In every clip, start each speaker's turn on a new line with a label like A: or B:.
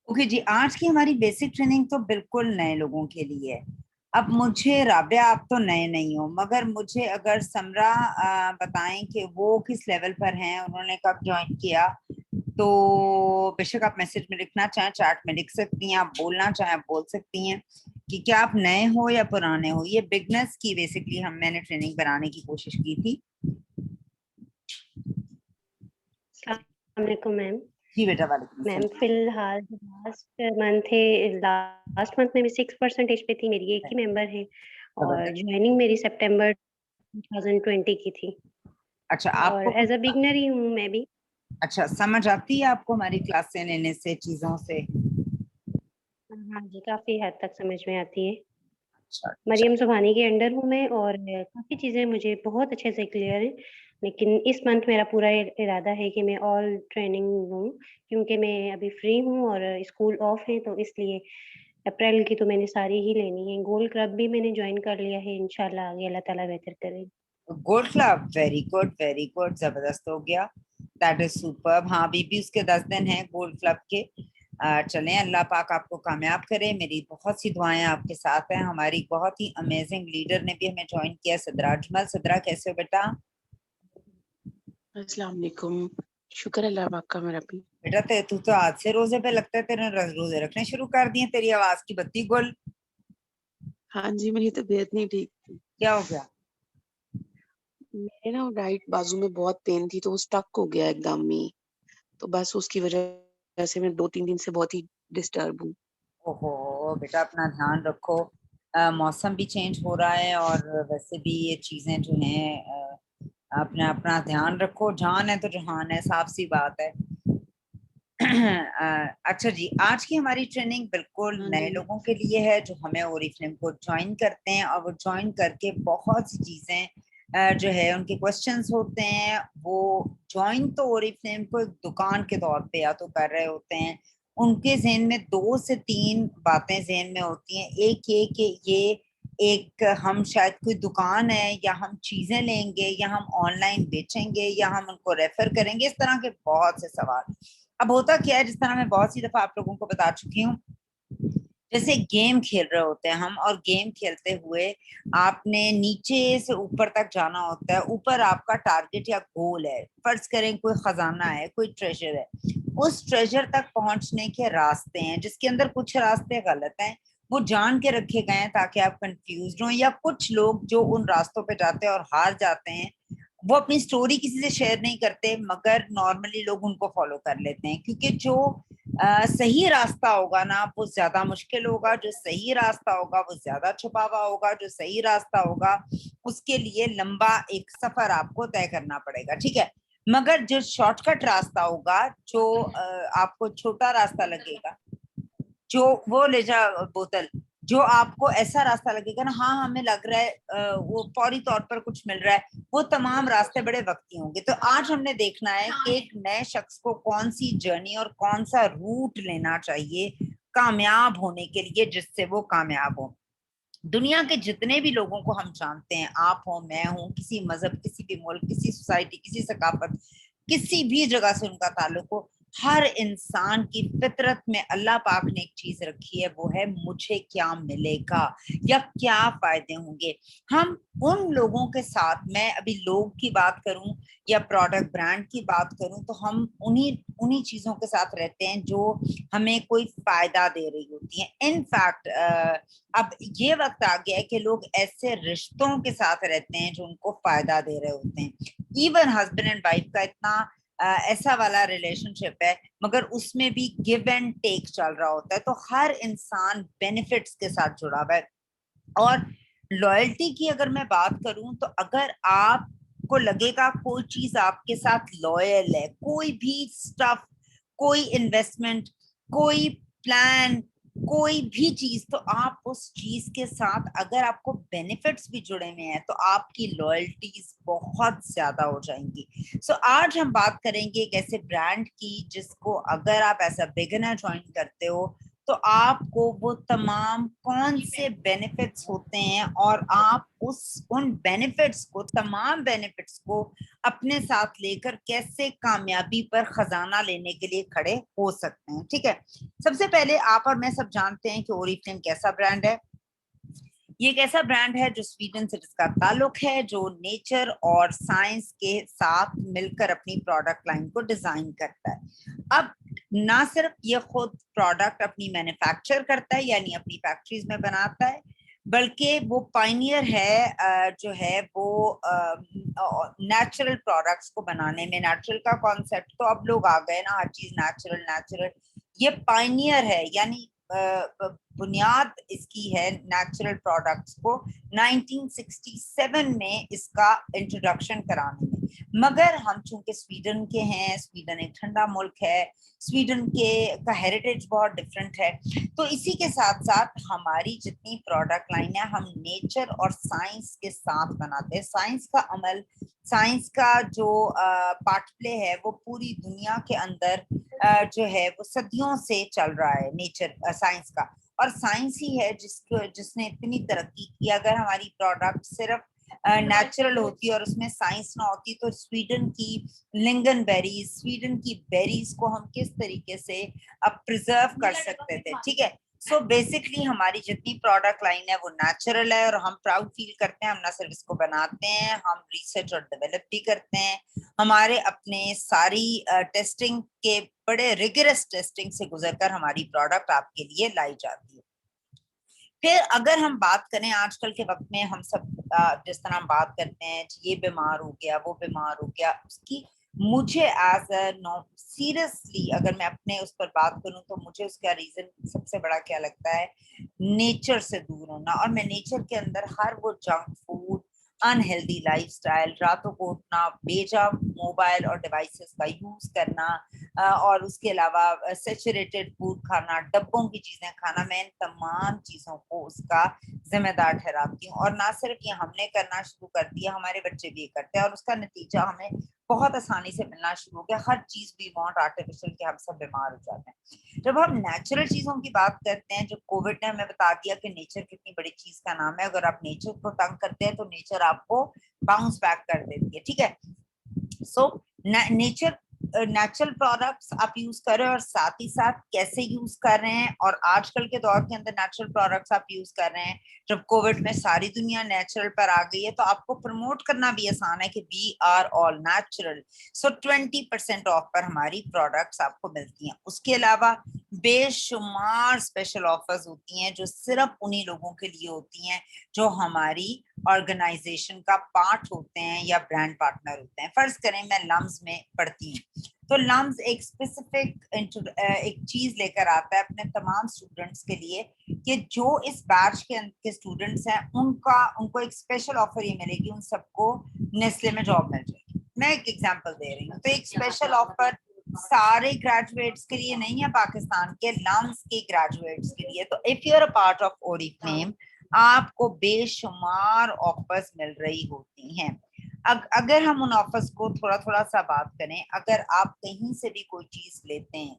A: Okay जी, आज की हमारी बेसिक ट्रेनिंग तो बिल्कुल नए लोगों के लिए है। अब मुझे राबिया, आप तो नए नहीं हो, मगर मुझे अगर समरा बताएं कि वो किस लेवल पर हैं, उन्होंने कब ज्वाइन किया, तो बेशक आप मैसेज में लिखना चाहें, चैट में लिख सकती हैं, आप बोलना चाहें आप बोल सकती हैं कि क्या आप नए हो या पुराने हो। ये बिगनर्स की बेसिकली मैंने ट्रेनिंग बनाने की कोशिश की थी।
B: अस्सलामुअलैकुम मैम।
A: जी बेटा, वालेकुम
B: मैम
A: अस्सलाम।
B: फिलहाल लास्ट मंथ में भी 6% पे थी, मेरी एक ही मेंबर है और
A: जबरदस्त।
B: ज्वाइनिंग मेरी सितंबर 2020 की थी
A: अच्छा,
B: और
A: आपको कुछ,
B: एज अ बिगनर ही हूँ मैं भी।
A: अच्छा समझ आती है आपको हमारी क्लास से लेने से, चीजों से?
B: हाँ जी, काफ़ी हद तक समझ में आती है।
A: अच्छा अच्छा।
B: मरियम सुबहानी के अंडर हूँ मैं और काफ़ी चीज़ें मुझे बहुत अच्छे से क्लियर हैं। लेकिन इस मंथ मेरा पूरा इरादा है कि मैं ऑल ट्रेनिंग लूँ, क्योंकि मैं अभी फ्री हूँ और स्कूल ऑफ है, तो इसलिए अप्रैल की तो मैंने सारी ही लेनी है। गोल्ड क्लब भी मैंने ज्वाइन कर लिया है, इंशाल्लाह आगे अल्लाह ताला बेहतर करे।
A: गोल्ड क्लब, वेरी गुड, जबरदस्त हो गया। That is super. हाँ, अभी भी उसके 10 दिन हैं गोल्ड क्लब के। चलें, अल्लाह पाक आपको कामयाब करे। मेरी बहुत सी दुआएं आपके साथ हैं। हमारी बहुत ही अमेजिंग लीडर ने भी हमें ज्वाइन किया, सदरा अजमल। सदरा, कैसे हो बेटा?
C: अस्सलाम वालेकुम। शुक्र अल्लाह पाक का मेरा भी।
A: बेटा तू तो आज से रोजे पे लगता है, तेरे रोजे रखने शुरू कर दिए, तेरी आवाज की बत्ती गुल।
C: हाँ जी, मेरी तबीयत नहीं ठीक थी।
A: क्या हो गया?
C: मेरे ना राइट बाजू में बहुत पेन थी, तो वो स्टक हो गया एकदम ही। तो बस उसकी वजह से मैं 2-3 दिन से बहुत ही डिस्टर्ब हूँ।
A: ओहो बेटा, अपना ध्यान रखो। मौसम भी चेंज हो रहा है और वैसे भी ये चीजें जो हैं, अपना अपना ध्यान रखो। जान है तो जहान है, साफ सी बात है। अच्छा जी, आज की हमारी ट्रेनिंग बिल्कुल
C: हाँ
A: नए
C: जी।
A: लोगों के लिए है जो हमें ओरिफ्लेम को ज्वाइन करते हैं, और वो ज्वाइन करके बहुत सी चीजें जो है उनके क्वेश्चंस होते हैं। वो ज्वाइन तो ओरिफ्लेम को एक दुकान के तौर पे या तो कर रहे होते हैं। उनके जहन में 2 से 3 बातें जहन में होती हैं। एक ये कि ये एक, हम शायद कोई दुकान है, या हम चीजें लेंगे, या हम ऑनलाइन बेचेंगे, या हम उनको रेफर करेंगे। इस तरह के बहुत से सवाल। अब होता क्या है, जिस तरह मैं बहुत सी दफा आप लोगों को बता चुकी हूँ, जैसे गेम खेल रहे होते हैं हम, और गेम खेलते हुए आपने नीचे से ऊपर तक जाना होता है। ऊपर आपका टारगेट या गोल है, फर्ज करें कोई खजाना है, कोई ट्रेजर है। उस ट्रेजर तक पहुंचने के रास्ते हैं, जिसके अंदर कुछ रास्ते गलत हैं, वो जान के रखे गए हैं ताकि आप कंफ्यूज हो। या कुछ लोग जो उन रास्तों पे जाते हैं और हार जाते हैं, वो अपनी स्टोरी किसी से शेयर नहीं करते, मगर नॉर्मली लोग उनको फॉलो कर लेते हैं, क्योंकि जो सही रास्ता होगा ना वो ज्यादा मुश्किल होगा, जो सही रास्ता होगा वो ज्यादा छुपा हुआ होगा, जो सही रास्ता होगा उसके लिए लंबा एक सफर आपको तय करना पड़ेगा, ठीक है। मगर जो शॉर्टकट रास्ता होगा, जो आपको छोटा रास्ता लगेगा, जो वो ले जा बोतल, जो आपको ऐसा रास्ता लगेगा ना, हाँ हमें लग रहा है वो फौरी तौर पर कुछ मिल रहा है, वो तमाम रास्ते बड़े वक्ती होंगे। तो आज हमने देखना है कि एक नए शख्स को कौन सी जर्नी और कौन सा रूट लेना चाहिए कामयाब होने के लिए, जिससे वो कामयाब हो। दुनिया के जितने भी लोगों को हम जानते हैं, आप हो, मैं हूं, किसी मजहब, किसी भी मुल्क, किसी सोसाइटी, किसी सकाफत, किसी भी जगह से उनका ताल्लुक हो, हर इंसान की फितरत में अल्लाह पाक ने एक चीज रखी है, वो है मुझे क्या मिलेगा या क्या फायदे होंगे। हम उन लोगों के साथ, मैं अभी लोग की बात करूं या प्रोडक्ट ब्रांड की बात करूं, तो हम उन्हीं उन्हीं चीजों के साथ रहते हैं जो हमें कोई फायदा दे रही होती है। इनफैक्ट अब ये वक्त आ गया है कि लोग ऐसे रिश्तों के साथ रहते हैं जो उनको फायदा दे रहे होते हैं। इवन हस्बैंड एंड वाइफ का इतना ऐसा वाला रिलेशनशिप है, मगर उसमें भी गिव एंड टेक चल रहा होता है। तो हर इंसान बेनिफिट्स के साथ जुड़ा हुआ है। और लॉयल्टी की अगर मैं बात करूं, तो अगर आपको लगेगा कोई चीज आपके साथ लॉयल है, कोई भी स्टफ, कोई इन्वेस्टमेंट, कोई प्लान, कोई भी चीज, तो आप उस चीज के साथ अगर आपको बेनिफिट्स भी जुड़े हुए हैं, तो आपकी लॉयल्टीज बहुत ज्यादा हो जाएंगी। सो आज हम बात करेंगे एक ऐसे ब्रांड की जिसको अगर आप एज अ बिगिनर ज्वाइन करते हो, तो तो आपको वो तमाम कौन से बेनिफिट्स होते हैं और आप उन बेनिफिट्स को, तमाम बेनिफिट्स को अपने साथ लेकर कैसे कामयाबी पर खजाना लेने के लिए खड़े हो सकते हैं। ठीक है, सबसे पहले आप और मैं सब जानते हैं कि ओरिफ्लेम कैसा ब्रांड है। ये एक ऐसा ब्रांड है जो स्वीडन से जिसका ताल्लुक है, जो नेचर और साइंस के साथ मिलकर अपनी प्रोडक्ट लाइन को डिजाइन करता है। अब ना सिर्फ ये खुद प्रोडक्ट अपनी मैन्युफैक्चर करता है यानी अपनी फैक्ट्रीज में बनाता है, बल्कि वो पायनियर है जो है वो नेचुरल प्रोडक्ट्स को बनाने में। नेचुरल का कॉन्सेप्ट तो अब लोग आ गए ना, हर चीज नेचुरल नेचुरल। ये पायनियर है यानी बुनियाद इसकी है नेचुरल प्रोडक्ट्स को 1967 में इसका इंट्रोडक्शन कराने में। मगर हम चूंकि स्वीडन के हैं, स्वीडन एक ठंडा मुल्क है, स्वीडन के का हेरिटेज बहुत डिफरेंट है, तो इसी के साथ साथ हमारी जितनी प्रोडक्ट लाइन है हम नेचर और साइंस के साथ बनाते हैं। साइंस का अमल, साइंस का जो पार्ट प्ले है वो पूरी दुनिया के अंदर जो है वो सदियों से चल रहा है, नेचर साइंस का। और साइंस ही है जिसने इतनी तरक्की की। अगर हमारी प्रोडक्ट सिर्फ नेचुरल होती और उसमें साइंस ना होती तो स्वीडन की लिंगन बेरीज, स्वीडन की बेरीज को हम किस तरीके से अब प्रिजर्व कर सकते थे। ठीक है, सो बेसिकली हमारी जितनी प्रोडक्ट लाइन है वो नेचुरल है और हम प्राउड फील करते हैं। हम ना सिर्फ इसको बनाते हैं, हम रिसर्च और डेवलप भी करते हैं। हमारे अपने सारी टेस्टिंग के बड़े रिगरस टेस्टिंग से गुजरकर हमारी प्रोडक्ट आपके लिए लाई जाती है। फिर अगर हम बात करें आजकल के वक्त में, हम सब जिस तरह हम बात करते हैं ये बीमार हो गया, वो बीमार हो गया, उसकी मुझे एज अ नो सीरियसली अगर मैं अपने उस पर बात करूं तो मुझे उसका रीजन सबसे बड़ा क्या लगता है, नेचर से दूर होना। और मैं नेचर के अंदर हर वो जंक फूड, अनहेल्दी लाइफस्टाइल, रातों को उठना, बेजा मोबाइल और डिवाइसेस का यूज करना, और उसके अलावा सैचुरेटेड फूड खाना, डब्बों की चीजें खाना, मैं इन तमाम चीजों को उसका जिम्मेदार ठहराती हूँ। और ना सिर्फ ये हमने करना शुरू कर दिया, हमारे बच्चे भी ये करते हैं और उसका नतीजा हमें बहुत आसानी से मिलना शुरू हो गया। हर चीज भी वांट आर्टिफिशियल के, हम सब बीमार हो जाते हैं। जब हम नेचुरल चीजों की बात करते हैं, जो कोविड ने हमें बता दिया कि नेचर कितनी बड़ी चीज का नाम है। अगर आप नेचर को तंग करते हैं तो नेचर आपको बाउंस बैक कर देती है। ठीक है, सो नेचर नेचुरल प्रोडक्ट्स आप यूज कर रहे हो और साथ ही साथ कैसे यूज कर रहे हैं। और आजकल के दौर के अंदर नेचुरल प्रोडक्ट्स आप यूज कर रहे हैं, जब कोविड में सारी दुनिया नेचुरल पर आ गई है तो आपको प्रमोट करना भी आसान है कि we are all natural. So 20% off पर हमारी प्रोडक्ट्स आपको मिलती हैं। उसके अलावा बेशुमार स्पेशल ऑफर्स होती हैं जो सिर्फ उन्हीं लोगों के लिए होती हैं जो हमारी ऑर्गेनाइजेशन का पार्ट होते हैं या ब्रांड पार्टनर होते हैं। फर्ज करें मैं लम्स में पढ़ती हूँ, तो लम्स एक स्पेसिफिक एक चीज लेकर आता है अपने तमाम स्टूडेंट्स के लिए कि जो इस बैच के स्टूडेंट्स हैं उनको एक स्पेशल ऑफर ये मिलेगी, उन सबको नेस्ले में जॉब मिल जाएगी। मैं एक एग्जांपल दे रही हूँ। तो एक स्पेशल ऑफर सारे ग्रेजुएट्स के लिए नहीं है पाकिस्तान के, लम्स के ग्रेजुएट्स के लिए। तो if you are a part of Oriflame आपको बेशुमार ऑफर्स मिल रही होती हैं। अगर हम उन ऑफर्स को थोड़ा थोड़ा सा बात करें, अगर आप कहीं से भी कोई चीज लेते हैं,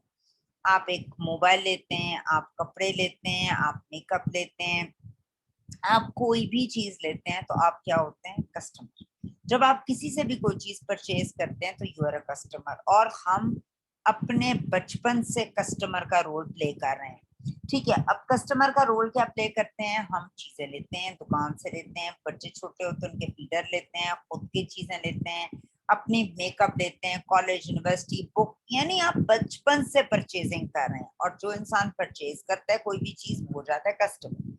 A: आप एक मोबाइल लेते हैं, आप कपड़े लेते हैं, आप मेकअप लेते हैं, आप कोई भी चीज लेते हैं तो आप क्या होते हैं, कस्टमर। जब आप किसी से भी कोई चीज परचेज करते हैं तो यू आर अ कस्टमर। और हम अपने बचपन से कस्टमर का रोल प्ले कर रहे हैं। ठीक है, अब कस्टमर का रोल क्या प्ले करते हैं, हम चीजें लेते हैं, दुकान से लेते हैं, बच्चे छोटे होते हैं उनके फीडर लेते हैं, खुद की चीजें लेते हैं, अपनी मेकअप लेते हैं, कॉलेज यूनिवर्सिटी बुक, यानी आप बचपन से परचेजिंग कर रहे हैं। और जो इंसान परचेज करता है कोई भी चीज हो जाता है कस्टमर।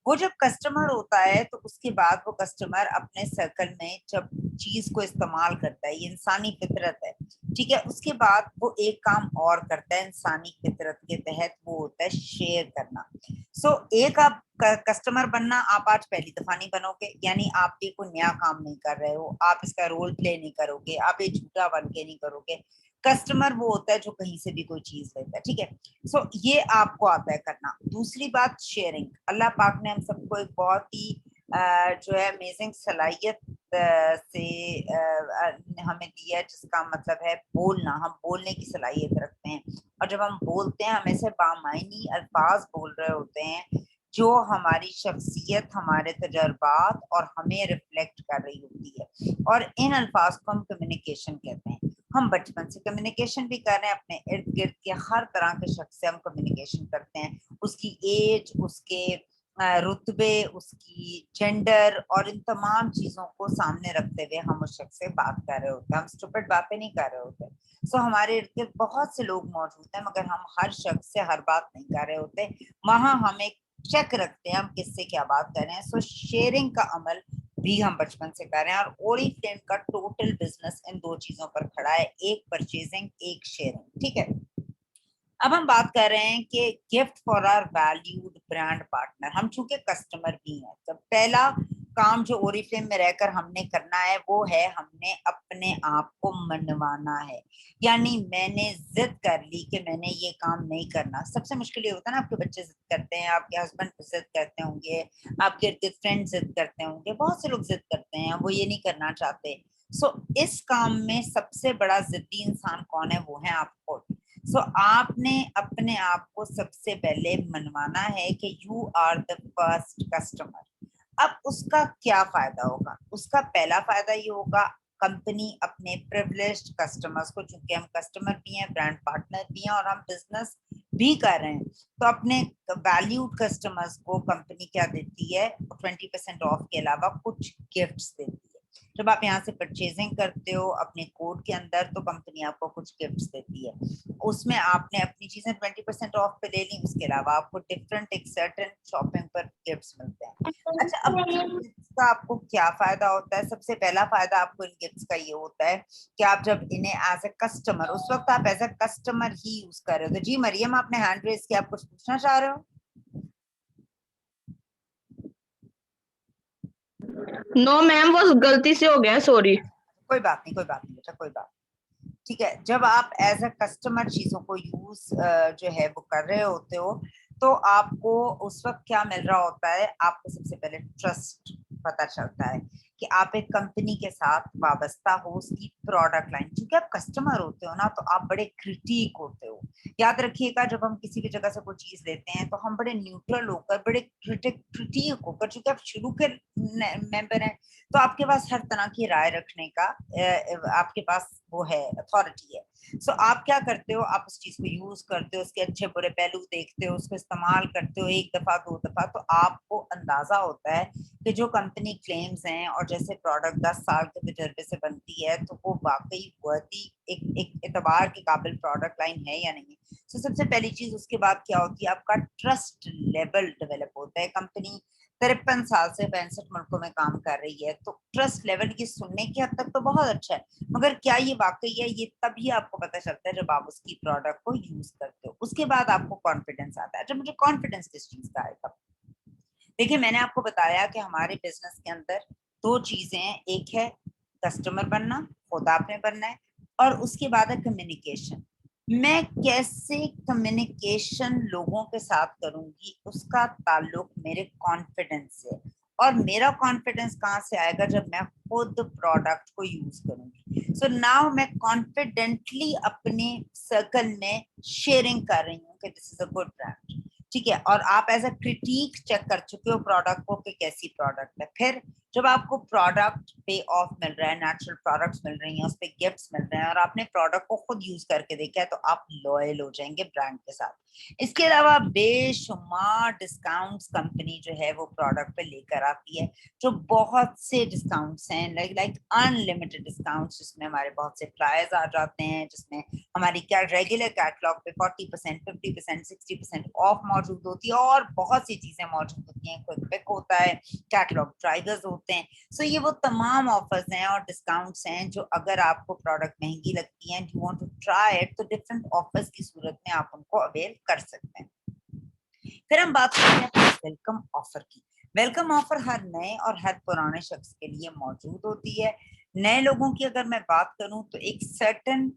A: वो जब कस्टमर होता है तो उसके बाद वो कस्टमर अपने सर्कल में जब चीज को इस्तेमाल करता है, ये इंसानी फितरत है। ठीक है, उसके बाद वो एक काम और करता है इंसानी फितरत के तहत, वो होता है शेयर करना। सो एक आप कस्टमर बनना, आप आज पहली दफा नहीं बनोगे, यानी आप ये कोई नया काम नहीं कर रहे हो, आप इसका रोल प्ले नहीं करोगे, आप ये झूठा बन के नहीं करोगे। कस्टमर वो होता है जो कहीं से भी कोई चीज लेता है। ठीक है, सो ये आपको आता है करना। दूसरी बात शेयरिंग, अल्लाह पाक ने हम सबको एक बहुत ही जो है अमेजिंग सलाहियत से हमें दिया है, जिसका मतलब है बोलना। हम बोलने की सलाहियत रखते हैं, और जब हम बोलते हैं हम ऐसे बामायनी अल्फाज बोल रहे होते हैं जो हमारी शख्सियत, हमारे तजर्बात और हमें रिफ्लेक्ट कर रही होती है, और इन अल्फाज को हम कम्युनिकेशन कहते हैं। हम बचपन से कम्युनिकेशन भी कर रहे हैं, अपने इर्द गिर्द के हर तरह के शख्स से हम कम्युनिकेशन करते हैं, उसकी एज, उसके रुतबे, उसकी जेंडर और इन तमाम चीजों को सामने रखते हुए हम उस शख्स से बात कर रहे होते हैं। हम स्टूपिड बातें नहीं कर रहे होते। सो हमारे इर्द गिर्द बहुत से लोग मौजूद हैं, मगर हम हर शख्स से हर बात नहीं कर रहे होते। वहां हम एक चेक रखते हैं हम किससे क्या बात कर रहे हैं। सो शेयरिंग का अमल भी हम बचपन से कर रहे हैं, और ओरिफ्लेम का टोटल बिजनेस इन दो चीजों पर खड़ा है, एक परचेजिंग, एक शेयरिंग। ठीक है, अब हम बात कर रहे हैं कि gift for our valued brand partner. हम चूंकि कस्टमर भी हैं, तो पहला काम जो ओरिफ्लेम में रहकर हमने करना है वो है हमने अपने आप को मनवाना है। यानी मैंने जिद कर ली कि मैंने ये काम नहीं करना। सबसे मुश्किल ये होता है ना, आपके बच्चे जिद करते हैं, आपके हस्बैंड जिद करते होंगे, आपके फ्रेंड जिद करते होंगे, बहुत से लोग जिद करते हैं, वो ये नहीं करना चाहते। सो इस काम में सबसे बड़ा जिद्दी इंसान कौन है? वो है आप खुद। सो आपने अपने आप को सबसे पहले मनवाना है कि you are the first customer. अब उसका क्या फायदा होगा? उसका पहला फायदा ये होगा, कंपनी अपने प्रिविलेज्ड कस्टमर्स को, चूंकि हम कस्टमर भी हैं, ब्रांड पार्टनर भी हैं और हम बिजनेस भी कर रहे हैं, तो अपने वैल्यूड कस्टमर्स को कंपनी क्या देती है? 20% ऑफ के अलावा कुछ गिफ्ट्स देती है। जब आप यहाँ से परचेजिंग करते हो अपने कोड के अंदर, तो कंपनी आपको कुछ गिफ्ट्स देती है। उसमें आपने अपनी चीजें 20% ऑफ पे ले ली, उसके अलावा आपको डिफरेंट एक सर्टेन शॉपिंग पर गिफ्ट्स मिलते हैं। अच्छा, अब गिफ्ट्स का आपको क्या फायदा होता है? सबसे पहला फायदा आपको इन गिफ्ट्स का ये होता है कि आप जब इन्हें एज ए कस्टमर, उस वक्त आप एज ए कस्टमर ही यूज कर रहे हो। तो जी मरियम, आपने हैंड रेज किया, आप कुछ पूछना चाह रहे हो?
D: नो मैम, वो गलती से हो गया, सॉरी।
A: कोई बात नहीं, कोई बात नहीं बेटा, कोई बात। ठीक है, जब आप एज अ कस्टमर चीजों को यूज जो है वो कर रहे होते हो, तो आपको उस वक्त क्या मिल रहा होता है? आपको सबसे पहले ट्रस्ट पता चलता है कि आप एक कंपनी के साथ वाबस्ता हो, उसकी प्रोडक्ट लाइन। क्योंकि आप कस्टमर होते हो ना, तो आप बड़े क्रिटिक होते हो। याद रखिएगा, जब हम किसी भी जगह से कोई चीज लेते हैं तो हम बड़े न्यूट्रल होकर, बड़े क्रिटिक होकर, चूंकि आप शुरू के मेंबर हैं, तो आपके पास हर तरह की राय रखने का आपके पास वो है, अथॉरिटी है। सो आप क्या करते हो? आप उस चीज को यूज करते हो, उसके अच्छे बुरे पहलू देखते हो, उसको इस्तेमाल करते हो एक दफा, दो दफा, तो आपको अंदाजा होता है कि जो कंपनी क्लेम्स हैं और जैसे प्रोडक्ट 10 साल के तजर्बे से बनती है, तो वो वाकई वर्दी एक एतबार के काबिल प्रोडक्ट लाइन है या नहीं। सो सबसे पहली चीज, उसके बाद क्या होती है? आपका ट्रस्ट लेवल डेवलप होता है। कंपनी 53 साल से 65 मुल्कों में काम कर रही है, तो ट्रस्ट लेवल ये सुनने की हद तक तो बहुत अच्छा है, मगर क्या ये वाकई है? ये तभी आपको पता चलता है जब आप उसकी प्रोडक्ट को यूज करते हो। उसके बाद आपको कॉन्फिडेंस आता है। जब मुझे कॉन्फिडेंस किस चीज का आएगा? देखिए, मैंने आपको बताया कि हमारे बिजनेस के अंदर दो चीजें हैं। एक है कस्टमर बनना, खुद आपने बनना है, और उसके बाद है कम्युनिकेशन। मैं कैसे कम्युनिकेशन लोगों के साथ करूंगी, उसका ताल्लुक मेरे कॉन्फिडेंस से। और मेरा कॉन्फिडेंस कहाँ से आएगा? जब मैं खुद प्रोडक्ट को यूज करूंगी। सो नाउ मैं कॉन्फिडेंटली अपने सर्कल में शेयरिंग कर रही हूँ कि this is a good brand. ठीक है, और आप एज अ क्रिटिक चेक कर चुके हो प्रोडक्ट को कि कैसी प्रोडक्ट है। फिर जब आपको प्रोडक्ट पे ऑफ मिल रहा है, नेचुरल प्रोडक्ट्स मिल रही हैं, उस पे गिफ्ट्स मिल रहे हैं, और आपने प्रोडक्ट को खुद यूज करके देखा है, तो आप लॉयल हो जाएंगे ब्रांड के साथ। इसके अलावा बेशुमार डिस्काउंट्स कंपनी जो है वो प्रोडक्ट पे लेकर आती है, जो बहुत से डिस्काउंट्स हैं, लाइक अनलिमिटेड डिस्काउंट्स, जिसमें हमारे बहुत से प्राइस आ जाते हैं, जिसमें हमारी क्या रेगुलर कैटलॉग पे 40%, 50%, 60% ऑफ मौजूद होती है, और बहुत सी चीजें मौजूद होती हैं। क्विक पिक होता है, कैटलॉग ड्राइवर्स होते हैं। सो ये वो तमाम ऑफर्स हैं और डिस्काउंट्स हैं जो अगर आपको प्रोडक्ट महंगी लगती है, you want to try it, तो डिफरेंट ऑफर्स की सूरत में आप उनको अवेल कर सकते हैं। फिर हम बात करते हैं वेलकम ऑफर की। वेलकम ऑफर हर नए और हर पुराने शख्स के लिए मौजूद होती है। नए लोगों की अगर मैं बात करूं, तो एक सर्टन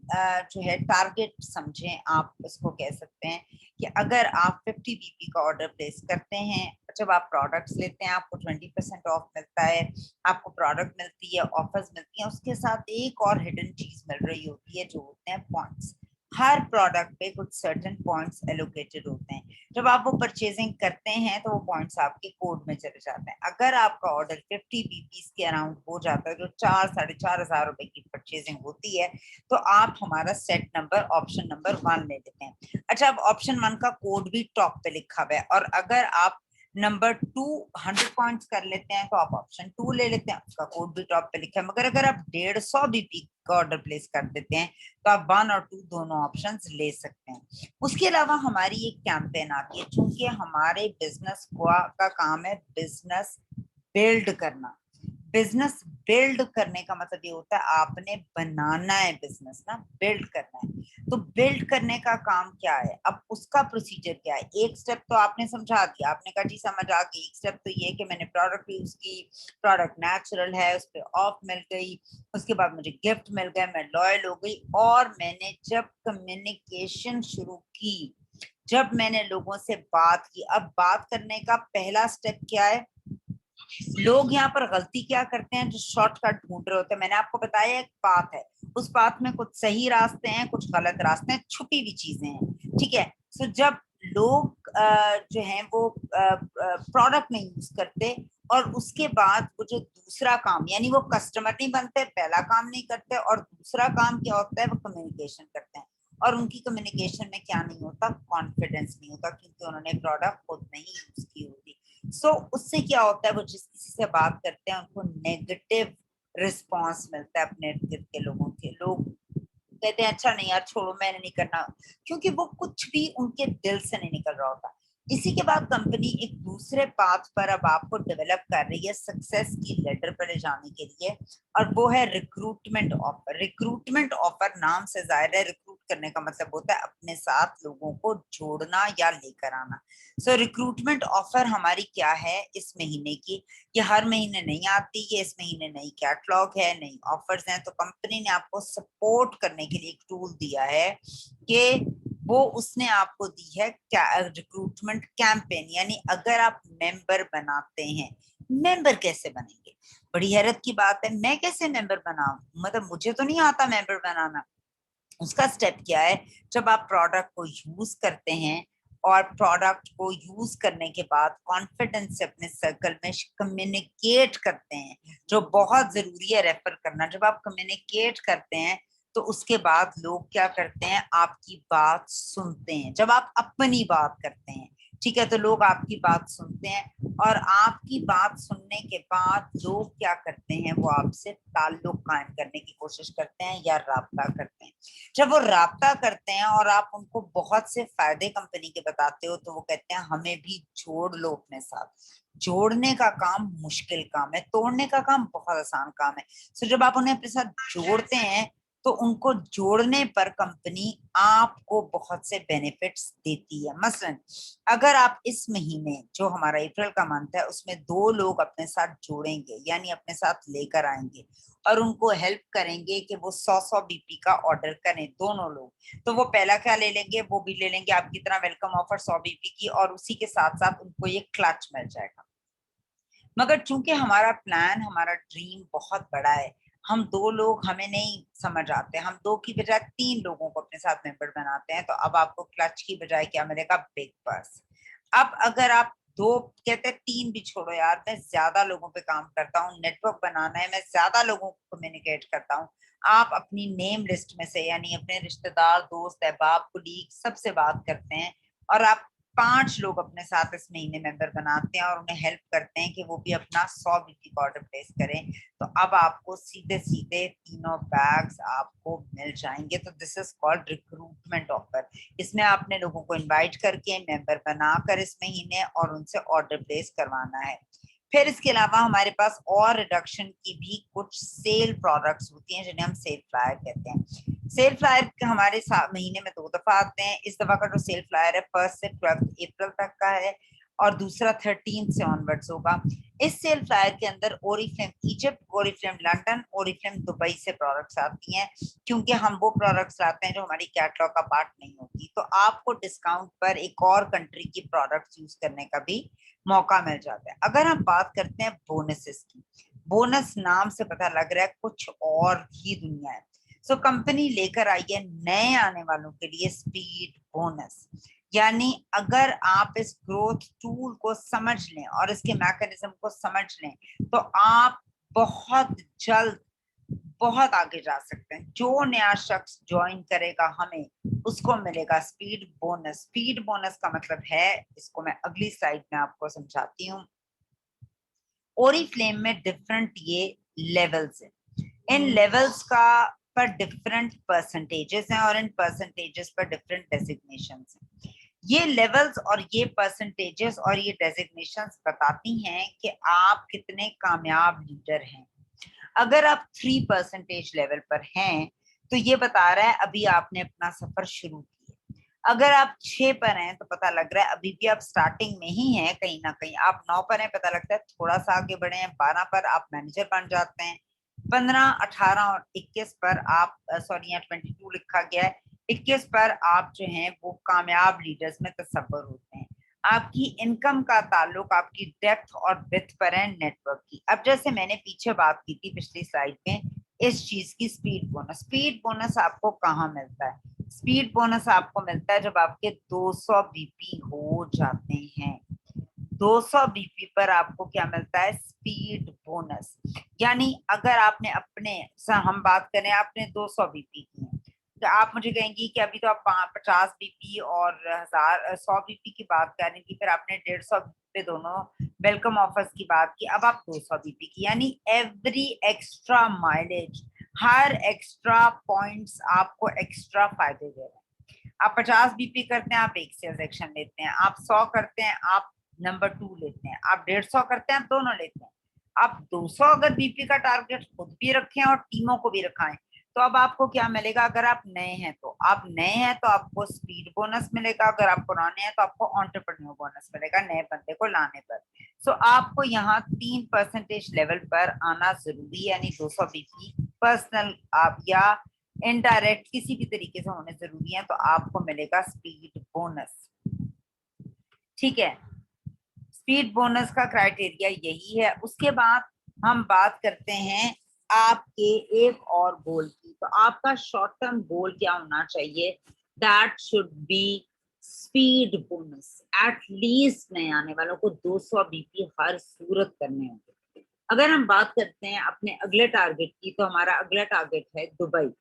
A: जो है टारगेट समझें, आप इसको कह सकते हैं कि अगर आप 50 बीपी का ऑर्डर प्लेस करते हैं जब आप प्रोडक्ट्स लेते हैं आपको 20% ऑफ मिलता है, आपको प्रोडक्ट मिलती है, ऑफर्स मिलती हैं, उसके साथ एक और हिडन चीज मिल रही होती है जो होते हैं पॉइंट्स। हर प्रोडक्ट पे कुछ सर्टेन पॉइंट्स एलोकेटेड होते हैं। जब आप वो परचेजिंग करते हैं तो वो पॉइंट्स आपके कोड में चले जाते हैं। अगर आपका ऑर्डर 50 बीपीस के अराउंड हो जाता है, जो 4-4.5 रुपए की परचेजिंग होती है, तो आप हमारा सेट नंबर ऑप्शन नंबर 1 ले लेते हैं। अच्छा, अब ऑप्शन 1 का कोड भी टॉप पे लिखा हुआ है, और अगर आप नंबर 2 100 पॉइंट्स कर लेते हैं तो आप ऑप्शन 2 ले लेते हैं, उसका कोड भी टॉप पे लिखा है। मगर अगर आप 150 बीपी का ऑर्डर प्लेस कर देते हैं तो आप 1 और 2 दोनों ऑप्शंस ले सकते हैं। उसके अलावा हमारी एक कैंपेन आती है, चूंकि हमारे बिजनेस का काम है बिजनेस बिल्ड करना। बिजनेस बिल्ड करने का मतलब ये होता है आपने बनाना है बिजनेस ना, बिल्ड करना है। तो बिल्ड करने का काम क्या है, अब उसका प्रोसीजर क्या है। एक स्टेप तो आपने समझा दिया, आपने कहा जी समझ आ गई। एक स्टेप तो ये कि मैंने प्रोडक्ट यूज की, प्रोडक्ट नेचुरल है, उस पर ऑफ मिल गई, उसके बाद मुझे गिफ्ट मिल गया, मैं लॉयल हो गई। और मैंने जब कम्युनिकेशन शुरू की, जब मैंने लोगों से बात की, अब बात करने का पहला स्टेप क्या है। लोग यहाँ पर गलती क्या करते हैं, जो शॉर्टकट ढूंढ रहे होते हैं। मैंने आपको बताया एक पाथ है, उस पाथ में कुछ सही रास्ते हैं, कुछ गलत रास्ते हैं, छुपी हुई चीजें हैं, ठीक है। सो जब लोग जो हैं वो प्रोडक्ट नहीं यूज करते, और उसके बाद वो जो दूसरा काम, यानी वो कस्टमर नहीं बनते, पहला काम नहीं करते, और दूसरा काम क्या होता है, वो कम्युनिकेशन करते हैं। और उनकी कम्युनिकेशन में क्या नहीं होता, कॉन्फिडेंस नहीं होता, क्योंकि उन्होंने प्रोडक्ट खुद नहीं यूज की होती। उससे क्या होता है, वो जिस किसी से बात करते हैं उनको नेगेटिव रिस्पॉन्स मिलता है अपने इर्द गिर्द के लोगों के। लोग कहते हैं अच्छा नहीं यार छोड़ो, मैंने नहीं करना, क्योंकि वो कुछ भी उनके दिल से नहीं निकल रहा होता। इसी के बाद कंपनी एक दूसरे पाथ पर अब आपको डेवलप कर रही है सक्सेस की लेडर पर ले जाने के लिए, और वो है रिक्रूटमेंट ऑफर। रिक्रूटमेंट ऑफर नाम से जाहिर है, रिक्रूट करने का मतलब होता है अपने साथ लोगों को जोड़ना या लेकर आना। सो रिक्रूटमेंट ऑफर हमारी क्या है इस महीने की, ये हर महीने नहीं आती, ये इस महीने नई कैटलॉग है, नई ऑफर्स हैं। तो कंपनी ने आपको सपोर्ट करने के लिए एक टूल दिया है कि वो उसने आपको दी है रिक्रूटमेंट कैंपेन। यानी अगर आप मेंबर बनाते हैं, मेंबर कैसे बनेंगे, बड़ी हैरत की बात है, मैं कैसे मेंबर बनाऊं, मतलब मुझे तो नहीं आता मेंबर बनाना। उसका स्टेप क्या है, जब आप प्रोडक्ट को यूज करते हैं और प्रोडक्ट को यूज करने के बाद कॉन्फिडेंस से अपने सर्कल में कम्युनिकेट करते हैं, जो बहुत जरूरी है रेफर करना। जब आप कम्युनिकेट करते हैं तो उसके बाद लोग क्या करते हैं, आपकी बात सुनते हैं। जब आप अपनी बात करते हैं, ठीक है, तो लोग आपकी बात सुनते हैं, और आपकी बात सुनने के बाद लोग क्या करते हैं, वो आपसे ताल्लुक कायम करने की कोशिश करते हैं या राब्ता करते हैं। जब वो राब्ता करते हैं और आप उनको बहुत से फायदे कंपनी के बताते हो, तो वो कहते हैं हमें भी जोड़ लो अपने साथ। जोड़ने का काम मुश्किल काम है, तोड़ने का काम बहुत आसान काम है। सो जब आप उन्हें अपने साथ जोड़ते हैं तो उनको जोड़ने पर कंपनी आपको बहुत से बेनिफिट्स देती है। मसलन अगर आप इस महीने, जो हमारा अप्रैल का मंथ है, उसमें 2 लोग अपने साथ जोड़ेंगे, यानी अपने साथ लेकर आएंगे और उनको हेल्प करेंगे कि वो 100 बीपी का ऑर्डर करें, दोनों लोग, तो वो पहला क्या ले लेंगे, वो भी ले लेंगे आपकी तरह वेलकम ऑफर 100 बीपी की, और उसी के साथ साथ उनको ये क्लच मिल जाएगा। मगर चूंकि हमारा प्लान, हमारा ड्रीम बहुत बड़ा है, हम 2 लोग हमें नहीं समझ आते, हम 2 की बजाय 3 लोगों को अपने साथ मेंबर बनाते हैं, तो अब आपको क्लच की बजाय क्या मिलेगा, बिग पर्स। अब अगर आप 2 कहते हैं, 3 भी छोड़ो यार, मैं ज्यादा लोगों पे काम करता हूँ, नेटवर्क बनाना है, मैं ज्यादा लोगों को कम्युनिकेट करता हूँ। आप अपनी नेम लिस्ट में से, यानी अपने रिश्तेदार, दोस्त, अहबाब, कुलीग सबसे बात करते हैं, और आप 5 लोग अपने साथ इस महीने मेंबर बनाते हैं और उन्हें हेल्प करते हैं कि वो भी अपना 100 बीपी का ऑर्डर प्लेस करें, तो अब आपको सीधे सीधे तीनों बैग्स आपको मिल जाएंगे। तो this is called recruitment offer. इसमें आपने लोगों को इनवाइट करके मेंबर बनाकर इस महीने और उनसे ऑर्डर प्लेस करवाना है। फिर इसके अलावा हमारे पास और रिडक्शन की भी कुछ सेल प्रोडक्ट्स होती हैं, जिन्हें हम सेल फ्लायर कहते हैं। सेल फ्लायर हमारे महीने में 2 दफा आते हैं। इस दफा का जो सेल फ्लायर है 1 से 12 अप्रैल तक का है, और दूसरा 13 से ऑनवर्ड्स होगा। इस सेल फ्लायर के अंदर Oriflame Egypt, Oriflame London, Oriflame Dubai से प्रोडक्ट्स आती हैं, क्योंकि हम वो प्रोडक्ट्स लाते हैं जो हमारी कैटलॉग का पार्ट नहीं होती। तो आपको डिस्काउंट पर एक और कंट्री की प्रोडक्ट्स यूज करने का भी मौका मिल जाता है। अगर हम बात करते हैं बोनसेस की, बोनस नाम से पता लग रहा है कुछ और ही दुनिया है। सो कंपनी लेकर आई है नए आने वालों के लिए स्पीड बोनस, यानी अगर आप इस ग्रोथ टूल को समझ लें और इसके मैकेनिज्म को समझ लें तो आप बहुत जल्द बहुत आगे जा सकते हैं। जो नया शख्स ज्वाइन करेगा हमें, उसको मिलेगा स्पीड बोनस। स्पीड बोनस का मतलब है, इसको मैं अगली स्लाइड में आपको समझाती हूँ। ओरिफ्लेम में डिफरेंट ये लेवल्स हैं, इन लेवल्स का पर डिफरेंट परसेंटेजेस हैं और इन परसेंटेजेस पर डिफरेंट डेजिग्नेशंस हैं। ये लेवल्स और ये परसेंटेजेस और ये डेजिग्नेशंस बताती हैं कि आप कितने कामयाब लीडर हैं। अगर आप 3% लेवल पर हैं तो ये बता रहा है अभी आपने अपना सफर शुरू किया। अगर आप 6 पर हैं तो पता लग रहा है अभी भी आप स्टार्टिंग में ही हैं कहीं ना कहीं। आप 9 पर हैं, पता लगता है थोड़ा सा आगे बढ़े हैं। 12 पर आप मैनेजर बन जाते हैं। 15, 18 और 21 पर आप सॉरी यहाँ 22 लिखा गया है, 21 पर आप जो हैं वो कामयाब लीडर्स में तस्वर होते हैं। आपकी इनकम का ताल्लुक आपकी डेप्थ और विड्थ पर है, नेटवर्क की। अब जैसे मैंने पीछे बात की थी पिछली स्लाइड में इस चीज की, स्पीड बोनस। स्पीड बोनस आपको कहाँ मिलता है? स्पीड बोनस आपको मिलता है जब आपके 200 बीपी हो जाते हैं। 200 बीपी पर आपको क्या मिलता है? Speed bonus. यानी अगर आपने अपने, हम बात करें आपने 200 बीपी की है, तो आप मुझे कहेंगी कि अभी तो आप 50 बीपी और 100 बीपी की बात कर रही थी, फिर आपने 150 पे दोनों वेलकम ऑफर्स की बात की, अब आप 200 बीपी की। यानी एवरी एक्स्ट्रा माइलेज, हर एक्स्ट्रा पॉइंट्स आपको एक्स्ट्रा फायदे दे रहे हैं। आप 50 बीपी करते हैं, आप एक सेल्स एक्शन लेते हैं। आप 100 करते हैं, आप नंबर 2 लेते हैं। आप 150 करते हैं, दोनों लेते हैं। आप 200 अगर बीपी का टारगेट खुद भी रखें और टीमों को भी रखाएं, तो अब आपको क्या मिलेगा? अगर आप नए हैं तो आपको स्पीड बोनस मिलेगा। अगर आप पुराने हैं तो आपको एंटरप्रेन्योर बोनस मिलेगा नए बंदे को लाने पर। सो आपको यहाँ 3% लेवल पर आना जरूरी है, यानी 200 बीपी पर्सनल आप या इनडायरेक्ट किसी भी तरीके से होने जरूरी है, तो आपको मिलेगा स्पीड बोनस। ठीक है, स्पीड बोनस का क्राइटेरिया यही है। उसके बाद हम बात करते हैं आपके एक और गोल की। तो आपका शॉर्ट टर्म गोल क्या होना चाहिए? That should be speed bonus. At least नए आने वालों को 200 बीपी हर सूरत करने होंगे। अगर हम बात करते हैं अपने अगले टारगेट की, तो हमारा अगला टारगेट है दुबई।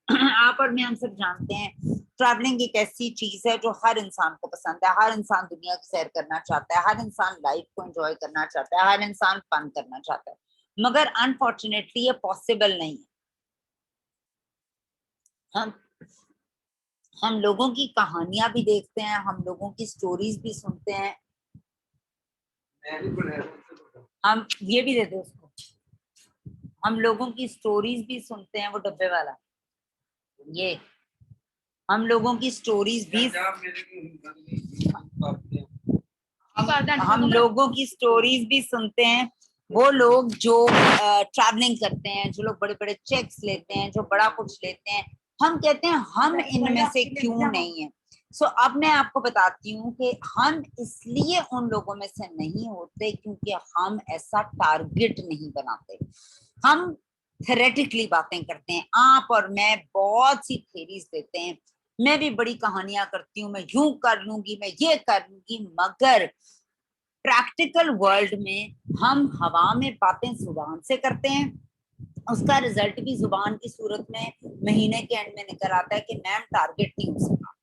A: आप और मैं, हम सब जानते हैं ट्रैवलिंग एक ऐसी चीज है जो हर इंसान को पसंद है। हर इंसान दुनिया की सैर करना चाहता है, हर इंसान लाइफ को एंजॉय करना चाहता है, हर इंसान फन करना चाहता है, मगर अनफॉर्चुनेटली ये पॉसिबल नहीं है। हम लोगों की कहानियां भी देखते हैं, हम लोगों की स्टोरीज भी सुनते हैं। हम ये भी देते उसको, हम लोगों की स्टोरीज भी सुनते हैं। वो डब्बे वाला, ये हम लोगों की स्टोरीज भी, हम लोगों की स्टोरीज भी सुनते हैं। वो लोग जो ट्रैवलिंग करते हैं, जो लोग बड़े बड़े चेक्स लेते हैं, जो बड़ा कुछ लेते हैं, हम कहते हैं हम इनमें से क्यों नहीं है। सो अब मैं आपको बताती हूँ कि हम इसलिए उन लोगों में से नहीं होते क्योंकि हम ऐसा टारगेट नहीं बनाते। हम थ्योरेटिकली बातें करते हैं। आप और मैं बहुत सी थ्योरीज देते हैं। मैं भी बड़ी कहानियां करती हूँ, मैं यूं कर लूंगी, मैं ये कर लूंगी, मगर प्रैक्टिकल वर्ल्ड में हम हवा में बातें जुबान से करते हैं। उसका रिजल्ट भी जुबान की सूरत में महीने के एंड में निकल आता है कि मैम टारगेट नहीं हो सका।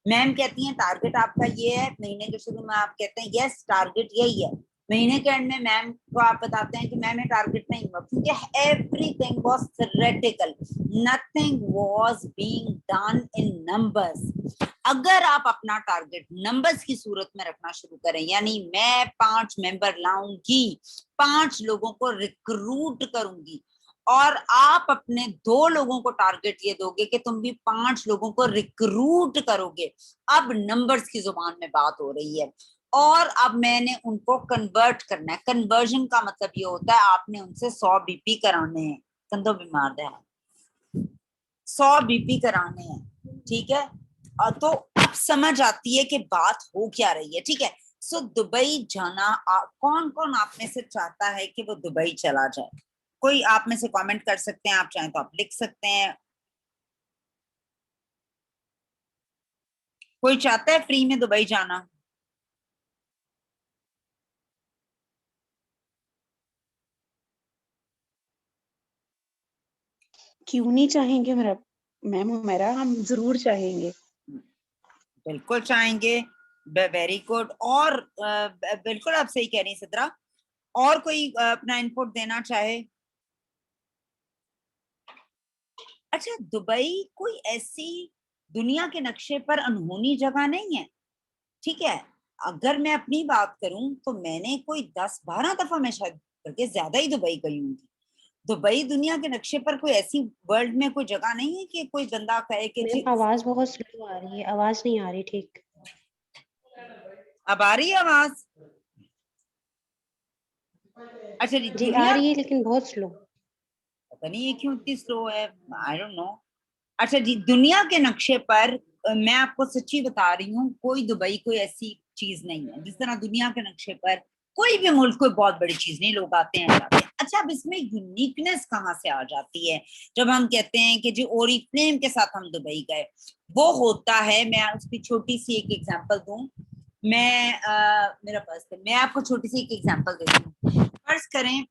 A: मैम कहती हैं टारगेट आपका ये है, महीने के शुरू में आप कहते हैं यस टारगेट यही है, महीने के एंड में मैम को आप बताते हैं कि मैम ये टारगेट नहीं हुआ, क्योंकि everything was theoretical, nothing was being done in numbers. अगर आप अपना टारगेट नंबर्स की सूरत में रखना शुरू करें, यानी मैं 5 मेंबर लाऊंगी, 5 लोगों को रिक्रूट करूंगी, और आप अपने 2 लोगों को टारगेट ये दोगे कि तुम भी 5 लोगों को रिक्रूट करोगे, अब नंबर्स की जुबान में बात हो रही है। और अब मैंने उनको कन्वर्ट करना है। कन्वर्जन का मतलब ये होता है आपने उनसे 100 बीपी कराने हैं, कंधों बीमार है, 100 बीपी कराने हैं, ठीक है। और तो अब समझ आती है कि बात हो क्या रही है, ठीक है। सो दुबई जाना कौन कौन आप में से चाहता है कि वो दुबई चला जाए? कोई आप में से कमेंट कर सकते हैं, आप चाहें तो आप लिख सकते हैं। कोई चाहता है फ्री में दुबई जाना?
C: क्यों नहीं चाहेंगे मेरा मैम हुमैरा, हम जरूर चाहेंगे।
A: बिल्कुल चाहेंगे, वेरी गुड। और बिल्कुल आप सही कह रही हैं सिद्रा। और कोई अपना इनपुट देना चाहे? अच्छा, दुबई कोई ऐसी दुनिया के नक्शे पर अनहोनी जगह नहीं है, ठीक है। अगर मैं अपनी बात करूं तो मैंने कोई 10-12 दफा, मैं शायद बल्कि ज्यादा ही दुबई गई हूँ। दुबई दुनिया के नक्शे पर कोई ऐसी वर्ल्ड में कोई जगह नहीं है कि कोई बंदा कहे कि
B: मैम
A: जी।
B: आवाज बहुत स्लो आ रही है, आवाज नहीं आ रही ठीक।
A: अब आ रही है आवाज? अच्छा जी,
B: जी आ
A: दुनिया
B: रही है लेकिन बहुत स्लो।
A: पता नहीं ये क्यों इतनी स्लो है, आई डोंट नो। अच्छा जी, दुनिया के नक्शे पर मैं आपको सच्ची बता रही हूँ, कोई दुबई कोई ऐसी चीज नहीं है। जिस तरह दुनिया के नक्शे पर कोई भी मुल्क कोई बहुत बड़ी चीज नहीं, लोग आते हैं जाते हैं। अच्छा, अब इसमें यूनिकनेस कहाँ से आ जाती है जब हम कहते हैं कि जी ओरिफ्लेम के साथ हम दुबई गए? वो होता है, मैं उसकी छोटी सी एक एग्जांपल दूं। मैं मेरा पर्स है, मैं आपको छोटी सी एक एग्जांपल देती हूँ। फर्ज करें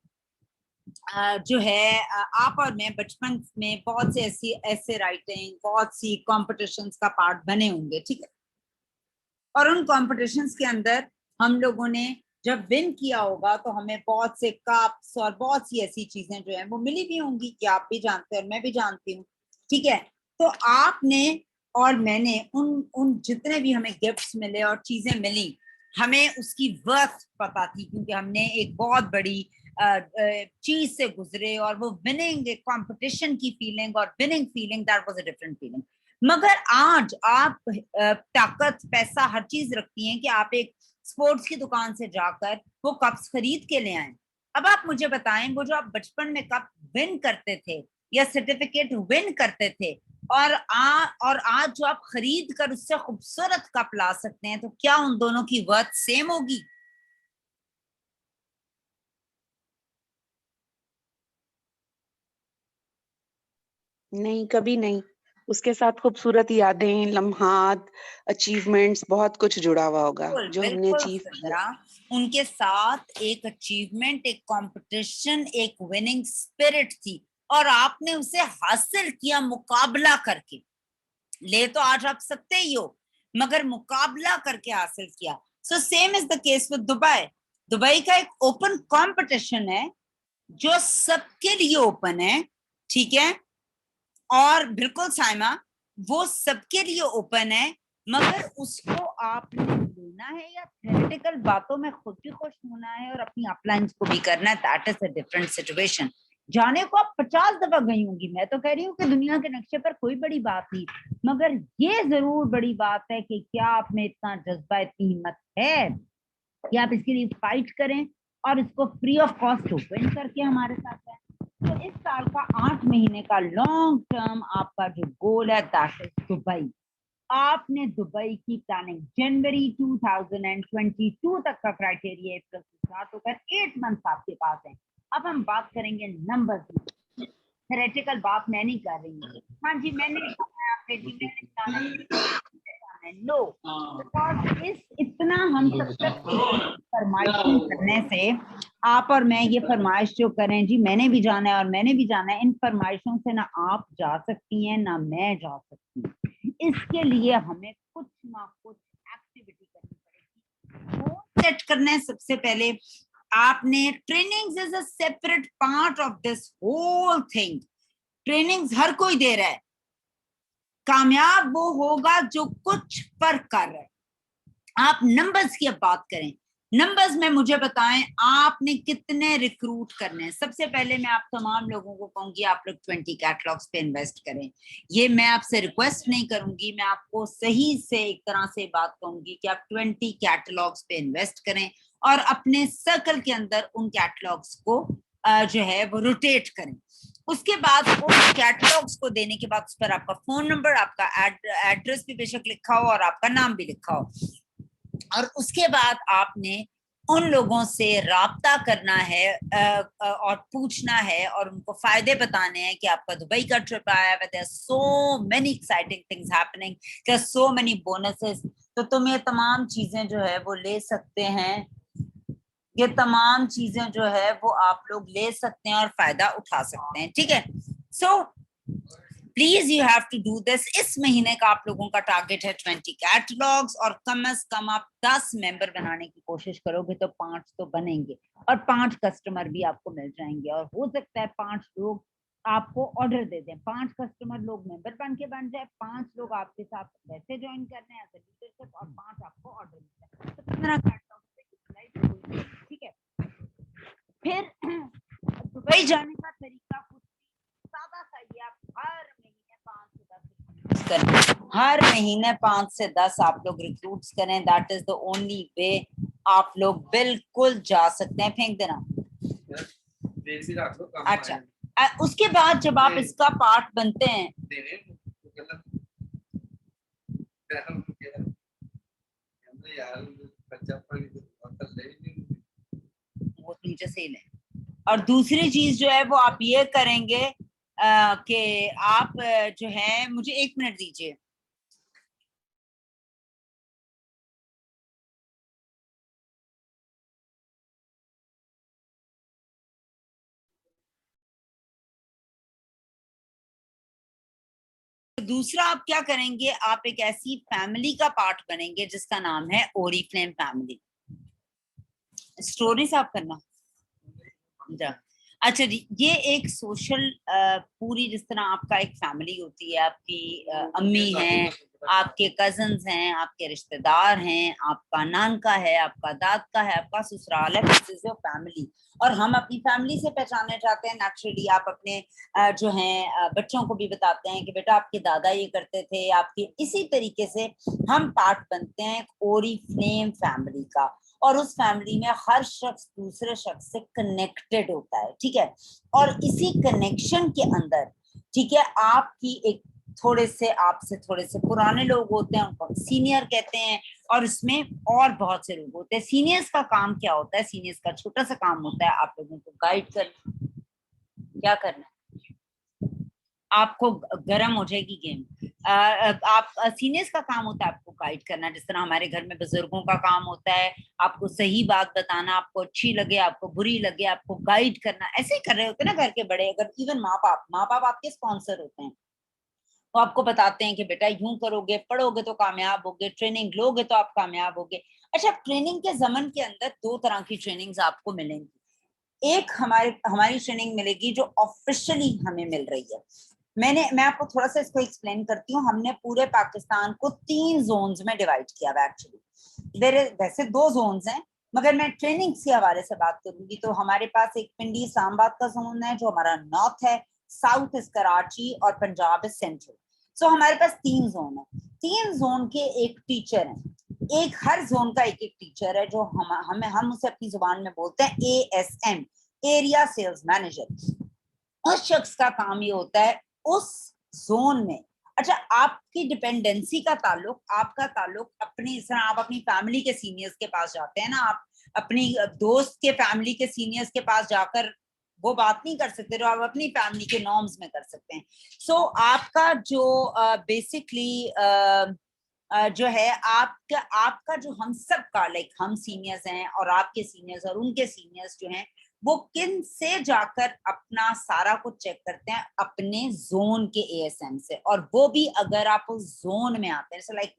A: जो है आप और मैं बचपन में बहुत से ऐसी ऐसे राइटिंग, बहुत सी कॉम्पिटिशन्स का पार्ट बने होंगे, ठीक है। और उन कॉम्पिटिशन्स के अंदर हम लोगों ने जब विन किया होगा तो हमें बहुत से कप्स और बहुत सी ऐसी चीजें जो है वो मिली भी होंगी, कि आप भी जानते हैं और मैं भी जानती हूँ, ठीक है। तो आपने और मैंने उन उन जितने भी हमें गिफ्ट्स मिले और चीजें मिली, हमें उसकी वर्थ पता थी, क्योंकि हमने एक बहुत बड़ी चीज से गुजरे, और वो विनिंग, एक कंपटीशन की फीलिंग और winning feeling, that was a different feeling. मगर आज आप ताकत, पैसा, हर चीज रखती हैं कि आप एक स्पोर्ट्स की दुकान से जाकर वो कप्स खरीद के ले आए। अब आप मुझे बताएं, वो जो आप बचपन में कप विन करते थे या सर्टिफिकेट विन करते थे, और आज जो आप खरीद कर उससे खूबसूरत कप ला सकते हैं, तो क्या उन दोनों की वर्थ सेम होगी?
C: नहीं, कभी नहीं। उसके साथ खूबसूरत यादें, लम्हात, अचीवमेंट्स, बहुत कुछ जुड़ा हुआ होगा
A: बिल्कुल
C: जो हमने
A: बिल्कुल
C: अचीव किया।
A: सिद्रा, उनके साथ एक अचीवमेंट, एक कंपटीशन, एक विनिंग स्पिरिट थी, और आपने उसे हासिल किया मुकाबला करके। ले तो आज आप सकते ही हो, मगर मुकाबला करके हासिल किया। So same is the case with Dubai. Dubai का एक ओपन कंपटीशन है जो सबके लिए ओपन है, ठीक है। और बिल्कुल साइमा, वो सबके लिए ओपन है, मगर उसको आपने लेना है या थ्योरेटिकल बातों में खुद भी खुश होना है और अपनी अपलाइंस को भी करना है, that is a different situation. जाने को आप 50 दफा गई होंगी, मैं तो कह रही हूँ कि दुनिया के नक्शे पर कोई बड़ी बात नहीं, मगर ये जरूर बड़ी बात है कि क्या आप में इतना जज्बा, इतनी हिम्मत है कि आप इसके लिए फाइट करें और इसको फ्री ऑफ कॉस्ट ओपन करके हमारे साथ है। तो इस साल का 8 महीने का लॉन्ग टर्म आपका जो गोल है, दैट इज दुबई। आपने दुबई की प्लानिंग जनवरी 2022 तक का क्राइटेरिया स्टार्ट होकर 8 मंथ आपके पास है। अब हम बात करेंगे नंबर्स में, थ्योरेटिकल बात मैं नहीं कर रही हूँ। हाँ जी, मैंने आपने जी मैंने जाना है, लो, बिकॉज इस इतना हम सब तक फरमाइशें करने से, आप और मैं ये फरमाइश जो करें जी मैंने भी जाना है और मैंने भी जाना है, इन फरमाइशों से ना आप जा सकती हैं ना मैं जा सकती हूँ। इसके लिए हमें कुछ ना कुछ एक्टिविटी करनी पड़ेगी। गोल सेट करना है सबसे पहले आपने। Trainings is a separate part of this whole thing. Trainings हर कोई दे रहा है, कामयाब वो होगा जो कुछ फर्क कर रहा है। आप नंबर्स की अब बात करें, नंबर्स में मुझे बताएं आपने कितने रिक्रूट करने हैं। सबसे पहले मैं आप तमाम लोगों को कहूंगी आप लोग 20 कैटलॉग्स पे इन्वेस्ट करें। ये मैं आपसे रिक्वेस्ट नहीं करूंगी, मैं आपको सही से एक तरह से बात कहूंगी कि आप 20 कैटलॉग्स पे इन्वेस्ट करें और अपने सर्कल के अंदर उन कैटलॉग्स को जो है वो रोटेट करें। उसके बाद उन कैटलॉग्स को देने के बाद उस पर आपका फोन नंबर, आपका एड्रेस भी बेशक लिखा हो और आपका नाम भी लिखा हो, और उसके बाद आपने उन लोगों से राब्ता करना है और पूछना है और उनको फायदे बताने हैं कि आपका दुबई का ट्रिप आया है, there so many exciting things happening, there so many bonuses, तो तुम ये तमाम चीजें जो है वो ले सकते हैं, ये तमाम चीजें जो है वो आप लोग ले सकते हैं और फायदा उठा सकते हैं। ठीक है, so please you have to do this. इस महीने का आप लोगों का टारगेट है 20 कैटलॉग्स और कम से कम आप 10 मेंबर बनाने की कोशिश करोगे तो 5 तो बनेंगे और 5 कस्टमर भी आपको मिल जाएंगे, और हो सकता है 5 लोग आपको ऑर्डर दे दें, 5 कस्टमर लोग मेंबर बन के बन जाए, 5 लोग आपके साथ वैसे ज्वाइन कर रहे हैं एज अ लीडरशिप और 5 आपको ऑर्डर मिल जाए, तो 15 कैटलॉग्स पे यूटिलाइज। ठीक है, फिर दुबई जाने का तरीका कुछ सादा सा ही, आप हर महीने 5 से 10 करें, हर महीने 5 से 10 आप लोग रिक्रूट्स करें, that is the only way आप लोग बिल्कुल जा सकते हैं। फेंक देना। अच्छा, उसके बाद जब आप इसका पार्ट बनते हैं, वो नीचे से ही लें। और दूसरी चीज जो है वो आप ये करेंगे कि आप जो है, मुझे 1 मिनट दीजिए। दूसरा आप क्या करेंगे, आप एक ऐसी फैमिली का पार्ट बनेंगे जिसका नाम है ओरिफ्लेम फैमिली। स्टोरी साफ करना जा। अच्छा जी, ये एक सोशल पूरी, जिस तरह आपका एक फैमिली होती है, आपकी अम्मी हैं, आपके कजन्स हैं, आपके रिश्तेदार हैं, आपका नान का है, आपका दाद का है, आपका ससुराल है, दिस इज योर फैमिली। और हम अपनी फैमिली से पहचानना चाहते हैं नेचुरली, आप अपने जो हैं बच्चों को भी बताते हैं कि बेटा आपके दादा ये करते थे, आपकी इसी तरीके से हम पार्ट बनते हैं ओरिफ्लेम फैमिली का, और उस फैमिली में हर शख्स दूसरे शख्स से कनेक्टेड होता है। ठीक है, और इसी कनेक्शन के अंदर, ठीक है, आपकी एक आपसे थोड़े से पुराने लोग होते हैं, उनको सीनियर कहते हैं, और इसमें और बहुत से लोग होते हैं। सीनियर्स का काम क्या होता है? सीनियर्स का छोटा सा काम होता है आप लोगों को गाइड करना। क्या करना है आपको? गर्म हो जाएगी गेम। आप सीनियर्स का काम होता है आपको गाइड करना, जिस तरह हमारे घर में बुजुर्गों का काम होता है आपको सही बात बताना, आपको अच्छी लगे आपको बुरी लगे आपको गाइड करना। ऐसे ही कर रहे होते हैं ना घर के बड़े, अगर इवन माँ बाप आपके स्पॉन्सर होते हैं, तो आपको बताते हैं कि बेटा यूं करोगे, पढ़ोगे तो कामयाब होगे, ट्रेनिंग लोगे तो आप कामयाब होगे। अच्छा, ट्रेनिंग के जमन के अंदर 2 तरह की ट्रेनिंग्स आपको मिलेंगी। एक हमारी ट्रेनिंग मिलेगी जो ऑफिशियली हमें मिल रही है। मैं आपको थोड़ा सा इसको एक्सप्लेन करती हूँ। हमने पूरे पाकिस्तान को 3 जोन्स में डिवाइड किया हुआ एक्चुअली। वैसे 2 जोन्स हैं, मगर मैं ट्रेनिंग के हवाले से बात करूंगी तो हमारे पास एक पिंडी इस्लामाबाद का जोन है जो हमारा नॉर्थ है, साउथ इज कराची और पंजाब इज सेंट्रल। सो हमारे पास 3 जोन है, 3 जोन के एक टीचर हैं, एक हर जोन का एक एक टीचर है जो हम उसे अपनी जुबान में बोलते हैं ASM, एरिया सेल्स मैनेजर। उस शख्स का काम ये होता है उस जोन में। अच्छा, आपकी डिपेंडेंसी का ताल्लुक, आपका ताल्लुक अपनी, इस तरह आप अपनी फैमिली के सीनियर्स के पास जाते हैं ना, आप अपनी दोस्त के फैमिली के सीनियर्स के पास जाकर वो बात नहीं कर सकते जो आप अपनी फैमिली के नॉर्म्स में कर सकते हैं। सो आपका जो बेसिकली जो है आपका जो हम सब का, लाइक हम सीनियर्स हैं और आपके सीनियर्स और उनके सीनियर्स जो हैं, वो किन से जाकर अपना सारा कुछ चेक करते हैं? अपने जोन के ASM से। और वो भी अगर आप उस जोन में आते हैं, जैसे लाइक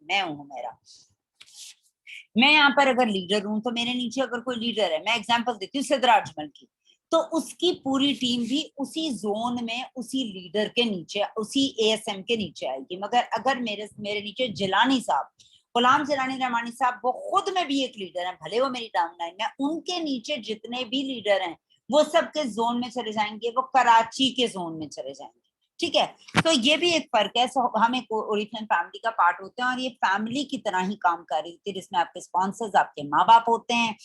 A: मैं यहाँ पर अगर लीडर हूं तो मेरे नीचे अगर कोई लीडर है, मैं एग्जांपल देती हूँ सिद्रा अजमल की, तो उसकी पूरी टीम भी उसी जोन में उसी लीडर के नीचे, उसी ASM के नीचे आएगी। मगर अगर मेरे नीचे जिलानी साहब गुलाम जिलानी रहमानी साहब वो खुद में भी एक लीडर हैं, भले वो मेरी डाउनलाइन में, उनके नीचे जितने भी लीडर हैं वो सब के जोन में चले जाएंगे, वो कराची के जोन में चले जाएंगे, ठीक है। तो ये भी एक फर्क है। सो हम एक ओरिफ्लेम फैमिली का पार्ट होते हैं और ये फैमिली की तरह ही काम कर रही थी, जिसमें आपके स्पॉन्सर्स आपके माँ बाप होते हैं,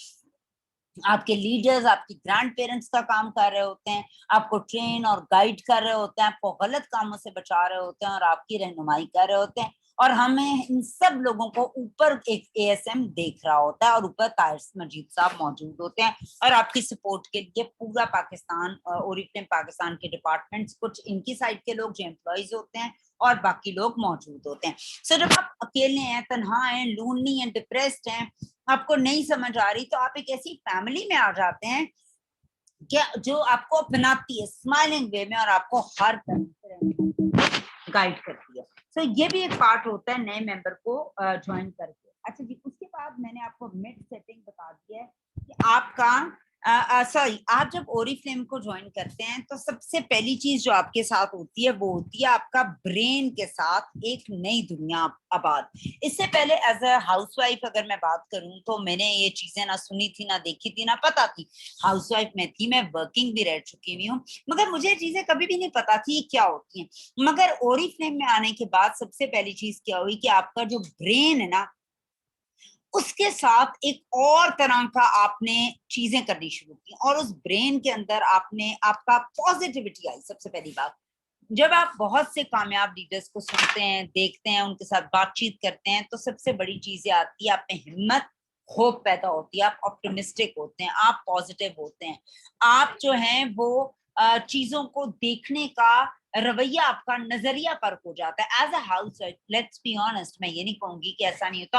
A: आपके लीडर्स आपकी ग्रैंड पेरेंट्स का काम कर रहे होते हैं, आपको ट्रेन और गाइड कर रहे होते हैं, आपको गलत कामों से बचा रहे होते हैं और आपकी रहनुमाई कर रहे होते हैं। और हमें इन सब लोगों को ऊपर एक एएसएम देख रहा होता है और ऊपर ताहिर मजीद साहब मौजूद होते हैं और आपकी सपोर्ट के लिए पूरा पाकिस्तान, ओरिफ्लेम पाकिस्तान के डिपार्टमेंट्स, कुछ इनकी साइड के लोग जो एम्प्लॉयज होते हैं और बाकी लोग मौजूद होते हैं। सो जब आप अकेले हैं, तन्हा हैं, लोनली हैं, डिप्रेस्ड हैं, आपको नहीं समझ आ रही, तो आप एक ऐसी फैमिली में आ जाते हैं क्या जो आपको अपनाती है स्माइलिंग वे में और आपको हर तरह से गाइड करती है। तो ये भी एक पार्ट होता है नए मेंबर को ज्वाइन करके। अच्छा जी, उसके बाद मैंने आपको मिड सेटिंग बता दिया है कि आपका सॉरी, आप जब ओरिफ्लेम को ज्वाइन करते हैं तो सबसे पहली चीज जो आपके साथ होती है वो होती है आपका ब्रेन के साथ एक नई दुनिया आबाद। इससे पहले एज अ हाउसवाइफ अगर मैं बात करूं तो मैंने ये चीजें ना सुनी थी, ना देखी थी, ना पता थी। हाउसवाइफ में थी, मैं वर्किंग भी रह चुकी हुई हूँ, मगर मुझे चीजें कभी भी नहीं पता थी क्या होती हैं। मगर ओरिफ्लेम में आने के बाद सबसे पहली चीज क्या हुई कि आपका जो ब्रेन है ना, उसके साथ एक और तरह का आपने चीजें करनी शुरू की और उस ब्रेन के अंदर आपका पॉजिटिविटी आई। सबसे पहली बात, जब आप बहुत से कामयाब लीडर्स को सुनते हैं, देखते हैं, उनके साथ बातचीत करते हैं, तो सबसे बड़ी चीजें आती है आप में हिम्मत, होप पैदा होती है, आप ऑप्टिमिस्टिक होते हैं, आप पॉजिटिव होते हैं, आप जो हैं वो चीजों को देखने का रवैया, आपका नजरिया फर्क हो जाता है। As a housewife, let's be honest, मैं ये नहीं कहूंगी कि ऐसा नहीं होता,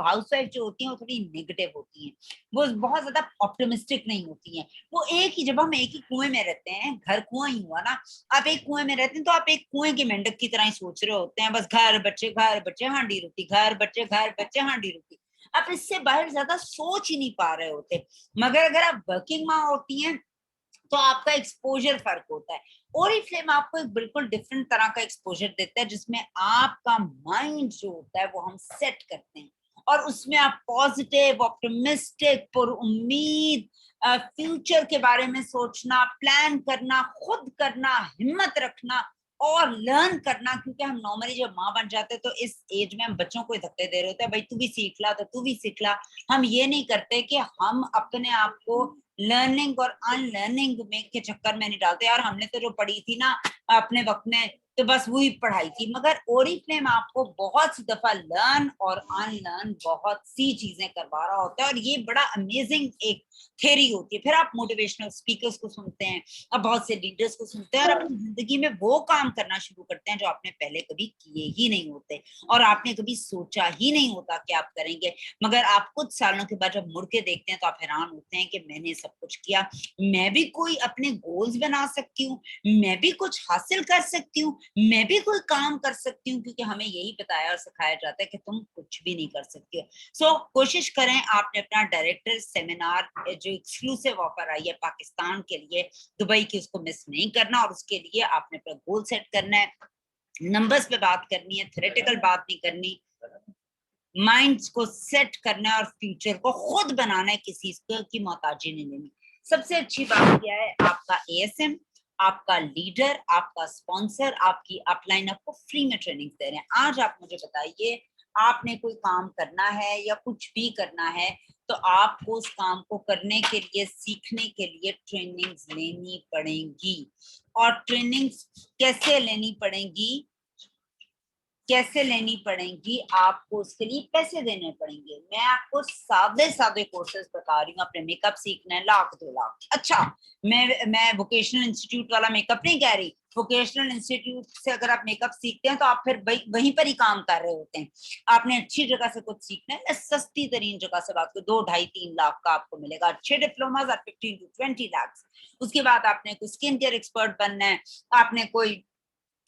A: हाउस वाइफ जो होती है वो थोड़ी नेगेटिव होती है, वो बहुत ज्यादा ऑप्टिमिस्टिक नहीं होती है। वो एक ही, जब हम एक ही कुएं में रहते हैं, घर कुआं ही हुआ ना, आप एक कुएं में रहते हैं तो आप एक कुएं के मेंढक की तरह ही सोच रहे होते हैं, बस घर बच्चे हांडी रोटी, घर बच्चे हांडी रोटी। आप इससे बाहर ज्यादा सोच ही नहीं पा रहे होते। मगर अगर आप वर्किंग माँ होती हैं तो आपका एक्सपोजर फर्क होता है। ओरिफ्लेम आपको एक बिल्कुल डिफरेंट तरह का एक्सपोजर देता है, जिसमें आपका माइंड जो होता है वो हम सेट करते हैं और उसमें आप पॉजिटिव, ऑप्टिमिस्टिक, पुरुम्मीद, फ्यूचर के बारे में सोचना, प्लान करना, खुद करना, हिम्मत रखना और लर्न करना। क्योंकि हम नॉर्मली जब माँ बन जाते हैं तो इस एज में हम बच्चों को धक्के दे रहे होते हैं, भाई तू भी सीख ला, तो तू भी सीख ला। हम ये नहीं करते कि हम अपने आप को लर्निंग और अनलर्निंग में के चक्कर में नहीं डालते। यार हमने तो जो पढ़ी थी ना अपने वक्त में, तो बस वही पढ़ाई थी। मगर ओरिफ्लेम आपको बहुत सी दफा लर्न और अनलर्न बहुत सी चीजें करवा रहा होता है और ये बड़ा अमेजिंग एक थ्योरी होती है। फिर आप मोटिवेशनल स्पीकर्स को सुनते हैं, अब बहुत से लीडर्स को सुनते हैं और अपनी जिंदगी में वो काम करना शुरू करते हैं जो आपने पहले कभी किए ही नहीं होते और आपने कभी सोचा ही नहीं होता कि आप करेंगे। मगर आप कुछ सालों के बाद जब मुड़ के देखते हैं तो आप हैरान होते हैं कि मैंने सब कुछ किया, मैं भी कोई अपने गोल्स बना सकती हूँ, मैं भी कुछ हासिल कर सकती हूँ, मैं भी कोई काम कर सकती हूँ। क्योंकि हमें यही बताया और सिखाया जाता है कि तुम कुछ भी नहीं कर सकती हो। सो कोशिश करें, आपने अपना डायरेक्टर सेमिनार जो एक्सक्लूसिव ऑफर आई है पाकिस्तान के लिए दुबई की, उसको मिस नहीं करना और उसके लिए आपने अपना गोल सेट करना है, नंबर्स पे बात करनी है, थ्योरेटिकल बात नहीं करनी, माइंड्स को सेट करना है और फ्यूचर को खुद बनाना है, किसी की मोहताजी नहीं लेनी। सबसे अच्छी बात क्या है, आपका एएसएम, आपका लीडर, आपका स्पॉन्सर, आपकी अपलाइन आपको फ्री में ट्रेनिंग दे रहे हैं। आज आप मुझे बताइए, आपने कोई काम करना है या कुछ भी करना है तो आपको उस काम को करने के लिए, सीखने के लिए ट्रेनिंग्स लेनी पड़ेंगी। और ट्रेनिंग्स कैसे लेनी पड़ेंगी, कैसे लेनी पड़ेंगी, आपको उसके लिए पैसे देने पड़ेंगे। मैं आपको सादे सादे कोर्सेज बता रही हूँ। अपने मेकअप सीखना है, 1,00,000-2,00,000। अच्छा, मैं वोकेशनल इंस्टीट्यूट वाला मेकअप नहीं कह रही। वोकेशनल इंस्टीट्यूट से अगर आप मेकअप सीखते हैं तो आप फिर वहीं पर ही काम कर रहे होते हैं। आपने अच्छी जगह से कुछ सीखना है, सस्ती तरीन जगह से बात को 2, 2.5-3 लाख का आपको मिलेगा। अच्छे डिप्लोमा 15 to 20 लाख। उसके बाद आपने कोई स्किन केयर एक्सपर्ट बनना है, आपने कोई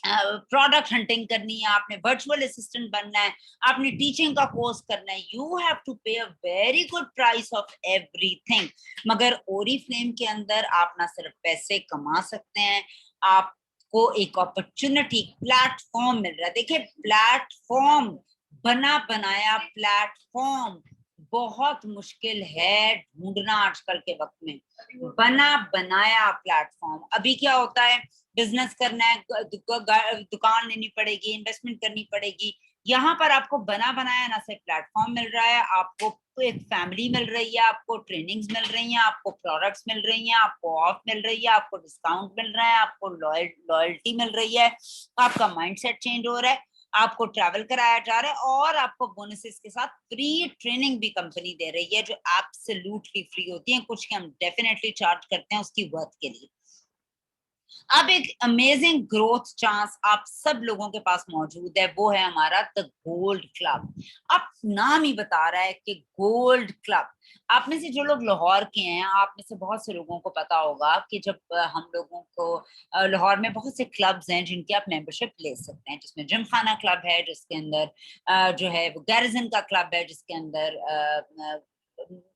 A: प्रोडक्ट हंटिंग करनी है, आपने वर्चुअल असिस्टेंट बनना है, आपने टीचिंग का कोर्स करना है, यू हैव टू पे a very good price of everything. मगर ओरिफ्लेम के अंदर आप ना सिर्फ पैसे कमा सकते हैं, आपको एक अपॉर्चुनिटी, प्लेटफॉर्म मिल रहा है। देखिए, प्लेटफॉर्म बना बनाया प्लेटफॉर्म बहुत मुश्किल है ढूंढना आजकल के वक्त में। बना बनाया प्लेटफॉर्म, अभी क्या होता है, बिजनेस करना है, दुकान लेनी पड़ेगी, इन्वेस्टमेंट करनी पड़ेगी। यहाँ पर आपको बना बनाया ना सिर्फ प्लेटफॉर्म मिल रहा है, आपको एक फैमिली मिल रही है, आपको ट्रेनिंग्स मिल रही हैं, आपको प्रोडक्ट्स मिल रही हैं, आपको ऑफ मिल रही है, आपको डिस्काउंट मिल रहा है, आपको लॉयल्टी मिल रही है, आपका माइंडसेट चेंज हो रहा है, आपको ट्रैवल कराया जा रहा है, और आपको बोनसेस के साथ फ्री ट्रेनिंग भी कंपनी दे रही है जो एब्सोल्युटली फ्री होती है। कुछ के हम डेफिनेटली चार्ज करते हैं उसकी वर्थ के लिए। अब एक अमेजिंग ग्रोथ चांस आप सब लोगों के पास मौजूद है, वो है हमारा द गोल्ड क्लब। अब नाम ही बता रहा है कि गोल्ड क्लब। आप में से जो लोग लाहौर के हैं, आप में से बहुत से लोगों को पता होगा कि जब हम लोगों को लाहौर में बहुत से क्लब्स हैं जिनकी आप मेंबरशिप ले सकते हैं, जिसमें जिम खाना क्लब है, जिसके अंदर जो है वो गैरिजन का क्लब है, जिसके अंदर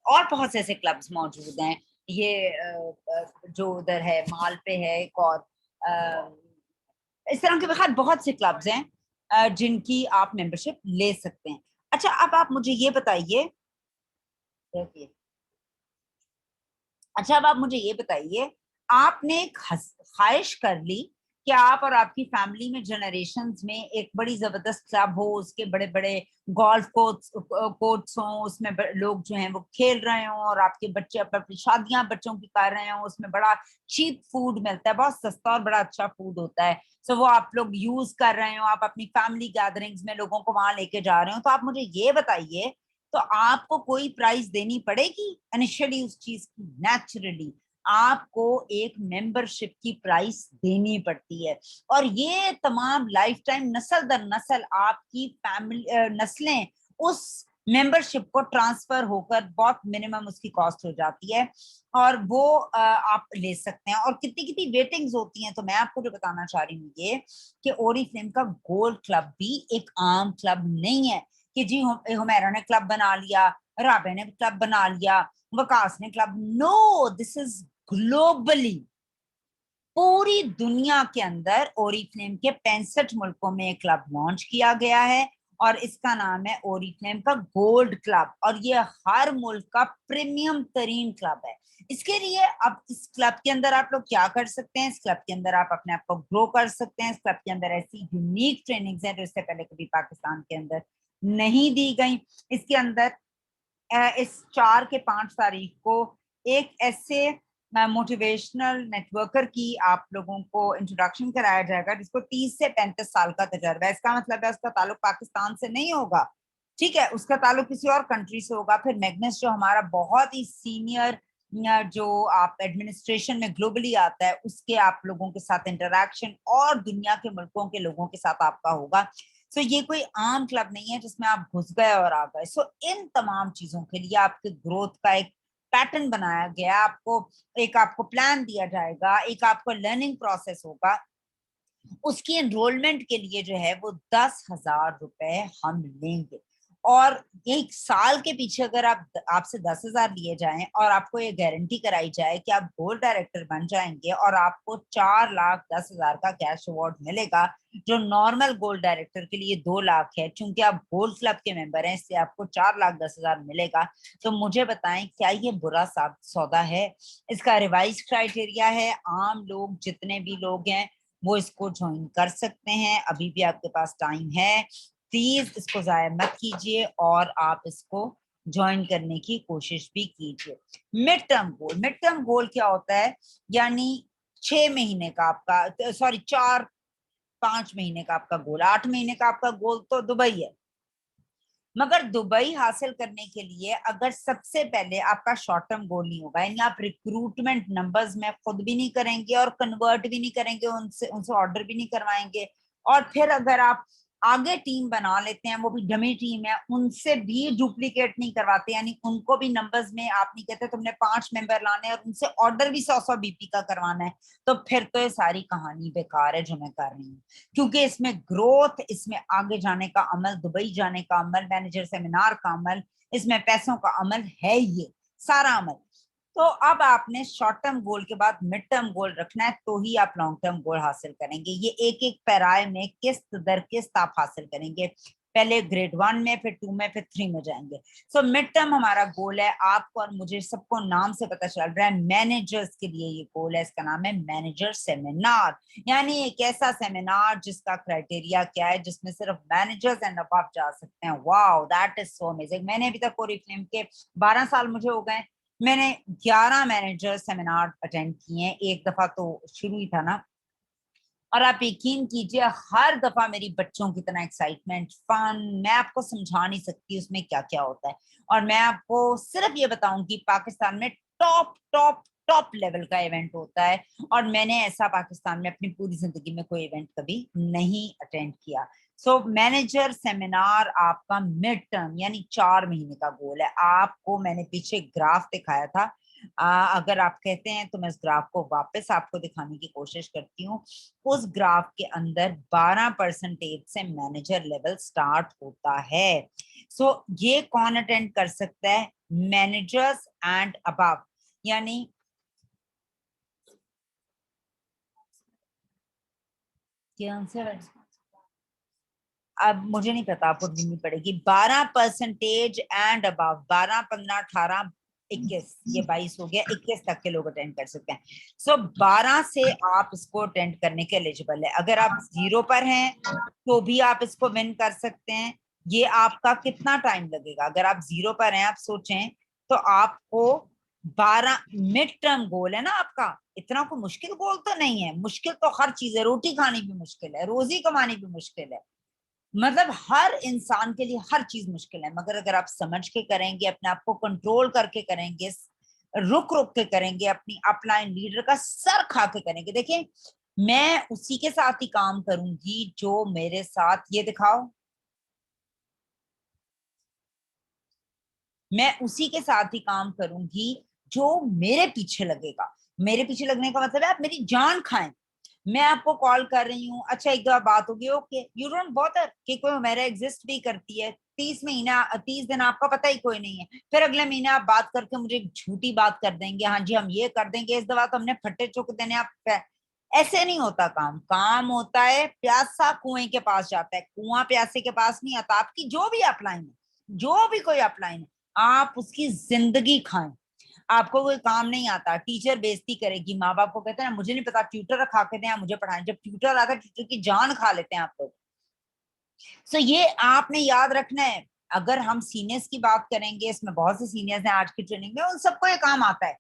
A: और बहुत से ऐसे क्लब्स मौजूद हैं। ये जो उधर है माल पे है एक और, इस तरह के बखैर बहुत से क्लब्स हैं जिनकी आप मेंबरशिप ले सकते हैं। अच्छा, अब आप मुझे ये बताइए, अच्छा अब आप मुझे ये बताइए, आपने एक ख्वाहिश कर ली कि आप और आपकी फैमिली में जनरेशन्स में एक बड़ी जबरदस्त क्लब हो, उसके बड़े बड़े गोल्फ कोर्ट्स हों, उसमें लोग जो हैं वो खेल रहे हों, और आपके बच्चे अपनी शादियां बच्चों की कर रहे हों, उसमें बड़ा चीप फूड मिलता है, बहुत सस्ता और बड़ा अच्छा फूड होता है, सो वो आप लोग यूज कर रहे हो, आप अपनी फैमिली गैदरिंग्स में लोगों को वहां लेके जा रहे हो। तो आप मुझे ये बताइए, तो आपको कोई प्राइस देनी पड़ेगी इनिशियली उस चीज की? नेचुरली आपको एक मेंबरशिप की प्राइस देनी पड़ती है, और ये तमाम लाइफ टाइम नस्ल दर नस्ल आपकी फैमिली नस्लें उस मेंबरशिप को ट्रांसफर होकर बहुत मिनिमम उसकी कॉस्ट हो जाती है, और वो आप ले सकते हैं। और कितनी कितनी वेटिंग्स होती हैं, तो मैं आपको जो बताना चाह रही हूँ ये कि ओरिफ्लेम का गोल्ड क्लब भी एक आम क्लब नहीं है कि जी हुमैरा ने क्लब बना लिया, राबे ने क्लब बना लिया, वकास ने club. No, this is globally, पूरी दुनिया के अंदर ओरिफ्लेम के 65 मुल्कों में एक क्लब लॉन्च किया गया है, और इसका नाम है ओरिफ्लेम का गोल्ड क्लब, और ये हर मुल्क का प्रीमियम तरीन क्लब है। इसके लिए अब इस क्लब के अंदर आप लोग क्या कर सकते हैं, इस क्लब के अंदर आप अपने आप को ग्रो कर सकते हैं। इस क्लब के अंदर ऐसी यूनिक ट्रेनिंग्स हैं जो इससे पहले कभी पाकिस्तान के अंदर नहीं दी गई। इसके अंदर इस 4 के 5 तारीख को एक ऐसे मोटिवेशनल नेटवर्कर की आप लोगों को इंट्रोडक्शन कराया जाएगा जिसको 30 से 35 साल का तजर्बा है। इसका मतलब है उसका ताल्लुक पाकिस्तान से नहीं होगा, ठीक है, उसका ताल्लुक किसी और कंट्री से होगा। फिर मैग्नस जो हमारा बहुत ही सीनियर जो आप एडमिनिस्ट्रेशन में ग्लोबली आता है, उसके आप लोगों के साथ इंटरेक्शन और दुनिया के मुल्कों के लोगों के साथ आपका होगा। सो ये कोई आम क्लब नहीं है जिसमें आप घुस गए और आ गए। सो इन तमाम चीजों के लिए आपके ग्रोथ का एक पैटर्न बनाया गया, आपको प्लान दिया जाएगा, एक आपको लर्निंग प्रोसेस होगा। उसकी एनरोलमेंट के लिए जो है वो 10,000 रुपए हम लेंगे, और एक साल के पीछे अगर आपसे 10,000 लिए जाएं और आपको ये गारंटी कराई जाए कि आप गोल्ड डायरेक्टर बन जाएंगे और आपको 4,10,000 का कैश अवार्ड मिलेगा, जो नॉर्मल गोल्ड डायरेक्टर के लिए 2 लाख है, क्योंकि आप गोल्ड क्लब के मेंबर हैं इसलिए आपको 4,10,000 मिलेगा। तो मुझे बताएं, क्या ये बुरा सौदा है? इसका रिवाइज क्राइटेरिया है, आम लोग जितने भी लोग हैं वो इसको ज्वाइन कर सकते हैं, अभी भी आपके पास टाइम है। प्लीज इसको जाया मत कीजिए और आप इसको ज्वाइन करने की कोशिश भी कीजिए। मिड टर्म गोल क्या होता है? यानी 6 महीने का आपका, सॉरी 4-5 महीने का आपका गोल, 8 महीने का आपका गोल तो दुबई है, मगर दुबई हासिल करने के लिए अगर सबसे पहले आपका शॉर्ट टर्म गोल नहीं होगा, यानी आप रिक्रूटमेंट नंबर्स में खुद भी नहीं करेंगे और कन्वर्ट भी नहीं करेंगे, उनसे ऑर्डर भी नहीं करवाएंगे, और फिर अगर आप आगे टीम बना लेते हैं, वो भी डमी टीम है, उनसे भी डुप्लीकेट नहीं करवाते, यानी उनको भी नंबर्स में आप नहीं कहते तुमने 5 मेंबर लाने और उनसे ऑर्डर भी 100-100 बीपी का करवाना है, तो फिर तो ये सारी कहानी बेकार है जो मैं कर रही हूँ। क्योंकि इसमें ग्रोथ, इसमें आगे जाने का अमल, दुबई जाने का अमल, मैनेजर सेमिनार का अमल, इसमें पैसों का अमल है, ये सारा अमल। तो अब आपने शॉर्ट टर्म गोल के बाद मिड टर्म गोल रखना है, तो ही आप लॉन्ग टर्म गोल हासिल करेंगे। ये एक एक पैराए में किस्त दर किस्त आप हासिल करेंगे। पहले ग्रेड 1 में, फिर 2 में, फिर 3 में जाएंगे। सो मिड टर्म हमारा गोल है, आपको और मुझे सबको नाम से पता चल रहा है, मैनेजर्स के लिए ये गोल है। इसका नाम है मैनेजर सेमिनार, यानी एक ऐसा सेमिनार जिसका क्राइटेरिया क्या है, जिसमें सिर्फ मैनेजर्स एंड अबव जा सकते हैं। Wow, that is so amazing. मैंने अभी तक ओरिफ्लेम के 12 साल मुझे हो गए, मैंने 11 मैनेजर सेमिनार अटेंड किए हैं। एक दफा तो शुरू ही था ना, और आप यकीन कीजिए हर दफा मेरी बच्चों की तरह एक्साइटमेंट, फन, मैं आपको समझा नहीं सकती उसमें क्या क्या होता है। और मैं आपको सिर्फ ये बताऊंगी, पाकिस्तान में टॉप टॉप टॉप लेवल का इवेंट होता है, और मैंने ऐसा पाकिस्तान में अपनी पूरी जिंदगी में कोई इवेंट कभी नहीं अटेंड किया। सो मैनेजर सेमिनार आपका मिड टर्म यानी 4 महीने का गोल है। आपको मैंने पीछे ग्राफ दिखाया था, अगर आप कहते हैं तो मैं इस ग्राफ को वापस आपको दिखाने की कोशिश करती हूँ। उस ग्राफ के अंदर 12% से मैनेजर लेवल स्टार्ट होता है। सो ये कौन अटेंड कर सकता है? मैनेजर्स एंड अबव, यानी क्या आंसर? अब मुझे नहीं पता, आपको ढूंढनी पड़ेगी। 12% एंड अबव, 12, 15, 18, 21, ये 22 हो गया, 21 तक के लोग अटेंड कर सकते हैं। सो 12 से आप इसको अटेंड करने के एलिजिबल है। अगर आप 0 पर हैं तो भी आप इसको विन कर सकते हैं। ये आपका कितना टाइम लगेगा? अगर आप 0 पर हैं, आप सोचें तो आपको 12, मिड टर्म गोल है ना आपका, इतना कोई मुश्किल गोल तो नहीं है। मुश्किल तो हर चीज है, रोटी खानी भी मुश्किल है, रोजी कमानी भी मुश्किल है, मतलब हर इंसान के लिए हर चीज मुश्किल है। मगर अगर आप समझ के करेंगे, अपने आप को कंट्रोल करके करेंगे, रुक रुक के करेंगे, अपनी अपलाइन लीडर का सर खा के करेंगे। देखिए, मैं उसी के साथ ही काम करूंगी जो मेरे साथ, ये दिखाओ, मैं उसी के साथ ही काम करूंगी जो मेरे पीछे लगेगा। मेरे पीछे लगने का मतलब है आप मेरी जान खाएं। मैं आपको कॉल कर रही हूँ, अच्छा एक दो बात होगी, ओके, यू डोंट बॉदर कि कोई मेरा एग्जिस्ट भी करती है। 30 दिन आपका पता ही कोई नहीं है, फिर अगले महीने आप बात करके मुझे झूठी बात कर देंगे, हाँ जी हम ये कर देंगे, इस दफा तो हमने फट्टे चुक देने। आप ऐसे नहीं होता काम। काम होता है प्यासा कुएं के पास जाता है, कुआं प्यासे के पास नहीं आता। आपकी जो भी अपलाइन है, जो भी कोई अपलाइन है, आप उसकी जिंदगी खाएं। आपको कोई काम नहीं आता, टीचर बेइज्जती करेगी, माँ बाप को कहते हैं मुझे नहीं पता, ट्यूटर रखा के दें, मुझे पढ़ाएं। जब ट्यूटर आता है, ट्यूटर की जान खा लेते हैं आप लोग। सो ये आपने याद रखना है। अगर हम सीनियर्स की बात करेंगे, इसमें बहुत से सीनियर्स हैं आज की ट्रेनिंग में, उन सबको ये काम आता है।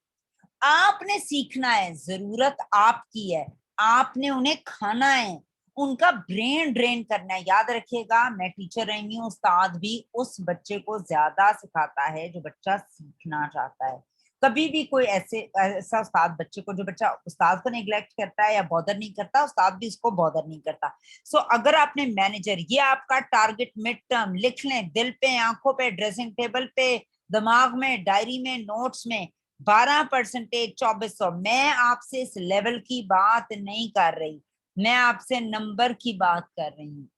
A: आपने सीखना है, जरूरत आपकी है, आपने उन्हें खाना है, उनका ब्रेन ड्रेन करना है। याद रखिएगा, मैं टीचर रही हूँ, उस्ताद भी उस बच्चे को ज्यादा सिखाता है जो बच्चा सीखना चाहता है। कभी भी कोई ऐसा उस्ताद बच्चे को, जो बच्चा उस्ताद को नेग्लेक्ट करता है या बॉदर नहीं करता, उस्ताद भी इसको बॉदर नहीं करता। सो अगर आपने मैनेजर, ये आपका टारगेट मिड टर्म, लिख लें दिल पे, आंखों पे, ड्रेसिंग टेबल पे, दिमाग में, डायरी में, नोट्स में, 12%, 2400। मैं आपसे इस लेवल की बात नहीं कर रही, मैं आपसे नंबर की बात कर रही हूँ।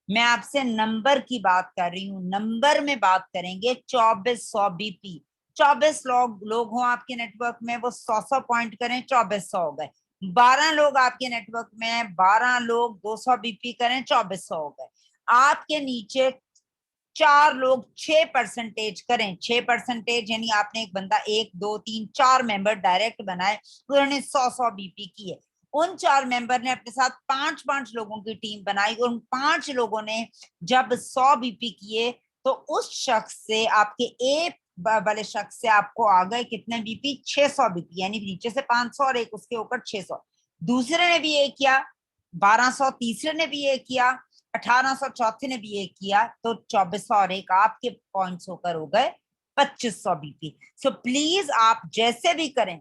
A: मैं आपसे नंबर की बात कर रही हूँ। नंबर में बात करेंगे, 2400 बीपी। 24 लोग हों आपके नेटवर्क में, वो 100 पॉइंट करें, 2400 हो गए। 12 लोग आपके नेटवर्क में, 12 लोग 200 बीपी करें, 2400 हो गए। आपके नीचे 4 लोग 6% करें, 6% यानी आपने एक बंदा, 1, 2, 3, 4 मेंबर डायरेक्ट बनाए, उन्होंने 100 बीपी किए। उन 4 मेंबर ने अपने साथ 5 लोगों की टीम बनाई, उन 5 लोगों ने जब 100 बीपी किए, तो उस शख्स से, आपके ए वाले शख्स से आपको आ गए कितने बीपी? 600 बीपी, यानी नीचे से 500 और एक उसके ऊपर 600। दूसरे ने भी ये किया 1200, तीसरे ने भी ये किया 1800, चौथे ने भी ये किया, तो 2400 और एक आपके पॉइंट्स होकर हो गए 2500 बीपी। सो प्लीज आप जैसे भी करें,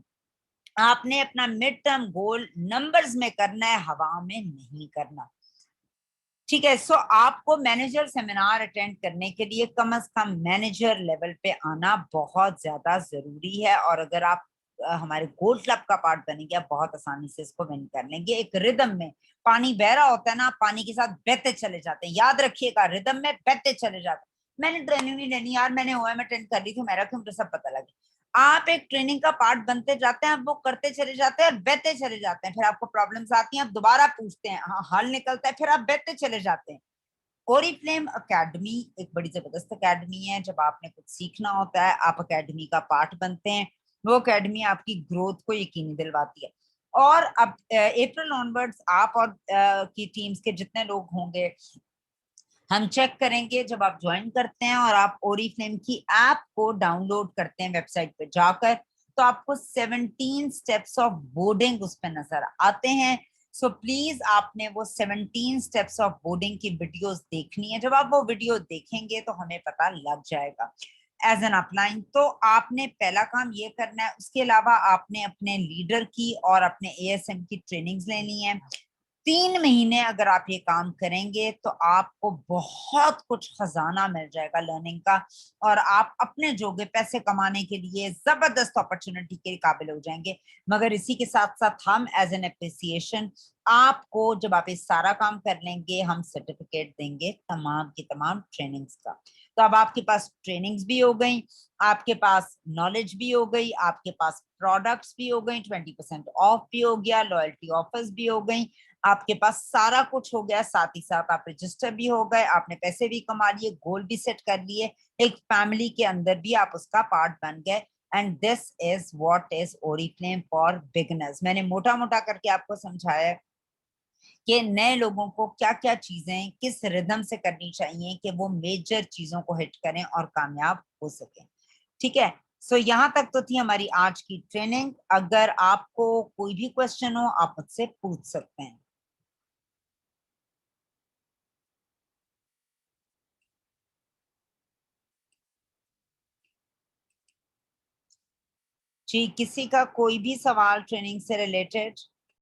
A: आपने अपना मिड टर्म गोल नंबर्स में करना है, हवा में नहीं करना। ठीक है। सो आपको मैनेजर सेमिनार अटेंड करने के लिए कम से कम मैनेजर लेवल पे आना बहुत ज्यादा जरूरी है। और अगर आप हमारे गोल्ड क्लब का पार्ट बनेंगे, आप बहुत आसानी से इसको विन कर लेंगे। एक रिदम में पानी बह रहा होता है ना, पानी के साथ बहते चले जाते हैं, याद रखिएगा, रिदम में बहते चले जाते हैं। मैंने ट्रेनिंग नहीं लेनी यार, मैंने ओएम अटेंड कर ली थी, मेरा क्यों, मुझे सब पता लगे। आप एक ट्रेनिंग का पार्ट बनते जाते हैं, वो करते चले जाते हैं और बहते चले जाते हैं। फिर आपको प्रॉब्लम्स आती हैं, आप दोबारा पूछते हैं, हाँ हल निकलता है, फिर आप बहते चले जाते हैं। ओरिफ्लेम एकेडमी एक बड़ी जबरदस्त एकेडमी है। जब आपने कुछ सीखना होता है आप एकेडमी का पार्ट बनते हैं। वो एकेडमी आपकी ग्रोथ को यकीनी दिलवाती है। और अब अप्रैल ऑनवर्ड्स आप और की टीम्स के जितने लोग होंगे हम चेक करेंगे, जब आप ज्वाइन करते हैं और आप ओरिफ्लेम की ऐप को डाउनलोड करते हैं वेबसाइट पे जाकर, तो आपको 17 स्टेप्स ऑफ बोर्डिंग उस पर नजर आते हैं। सो प्लीज आपने वो 17 स्टेप्स ऑफ बोर्डिंग की वीडियोस देखनी है। जब आप वो वीडियो देखेंगे तो हमें पता लग जाएगा एज एन अपलाइन। तो आपने पहला काम ये करना है। उसके अलावा आपने अपने लीडर की और अपने एएसएम की ट्रेनिंग्स लेनी है। 3 महीने अगर आप ये काम करेंगे तो आपको बहुत कुछ खजाना मिल जाएगा लर्निंग का, और आप अपने जोगे पैसे कमाने के लिए जबरदस्त अपॉर्चुनिटी के काबिल हो जाएंगे। मगर इसी के साथ साथ हम एज एन एप्रिसिएशन आपको, जब आप ये सारा काम कर लेंगे, हम सर्टिफिकेट देंगे तमाम की तमाम ट्रेनिंग्स का। तो अब आपके पास ट्रेनिंग्स भी हो गई, आपके पास नॉलेज भी हो गई, आपके पास प्रोडक्ट्स भी हो गई, 20% ऑफ भी हो गया, लॉयल्टी ऑफर्स भी हो गई, आपके पास सारा कुछ हो गया। साथ ही साथ आप रजिस्टर भी हो गए, आपने पैसे भी कमा लिए, गोल भी सेट कर लिए, एक फैमिली के अंदर भी आप उसका पार्ट बन गए। And this is what is Oriflame for beginners. मैंने मोटा मोटा करके आपको समझाया कि नए लोगों को क्या क्या चीजें किस रिदम से करनी चाहिए कि वो मेजर चीजों को हिट करें और कामयाब हो सकें। ठीक है। सो यहाँ तक तो थी हमारी आज की ट्रेनिंग। अगर आपको कोई भी क्वेश्चन हो आप मुझसे पूछ सकते हैं। जी, किसी का कोई भी सवाल ट्रेनिंग से रिलेटेड?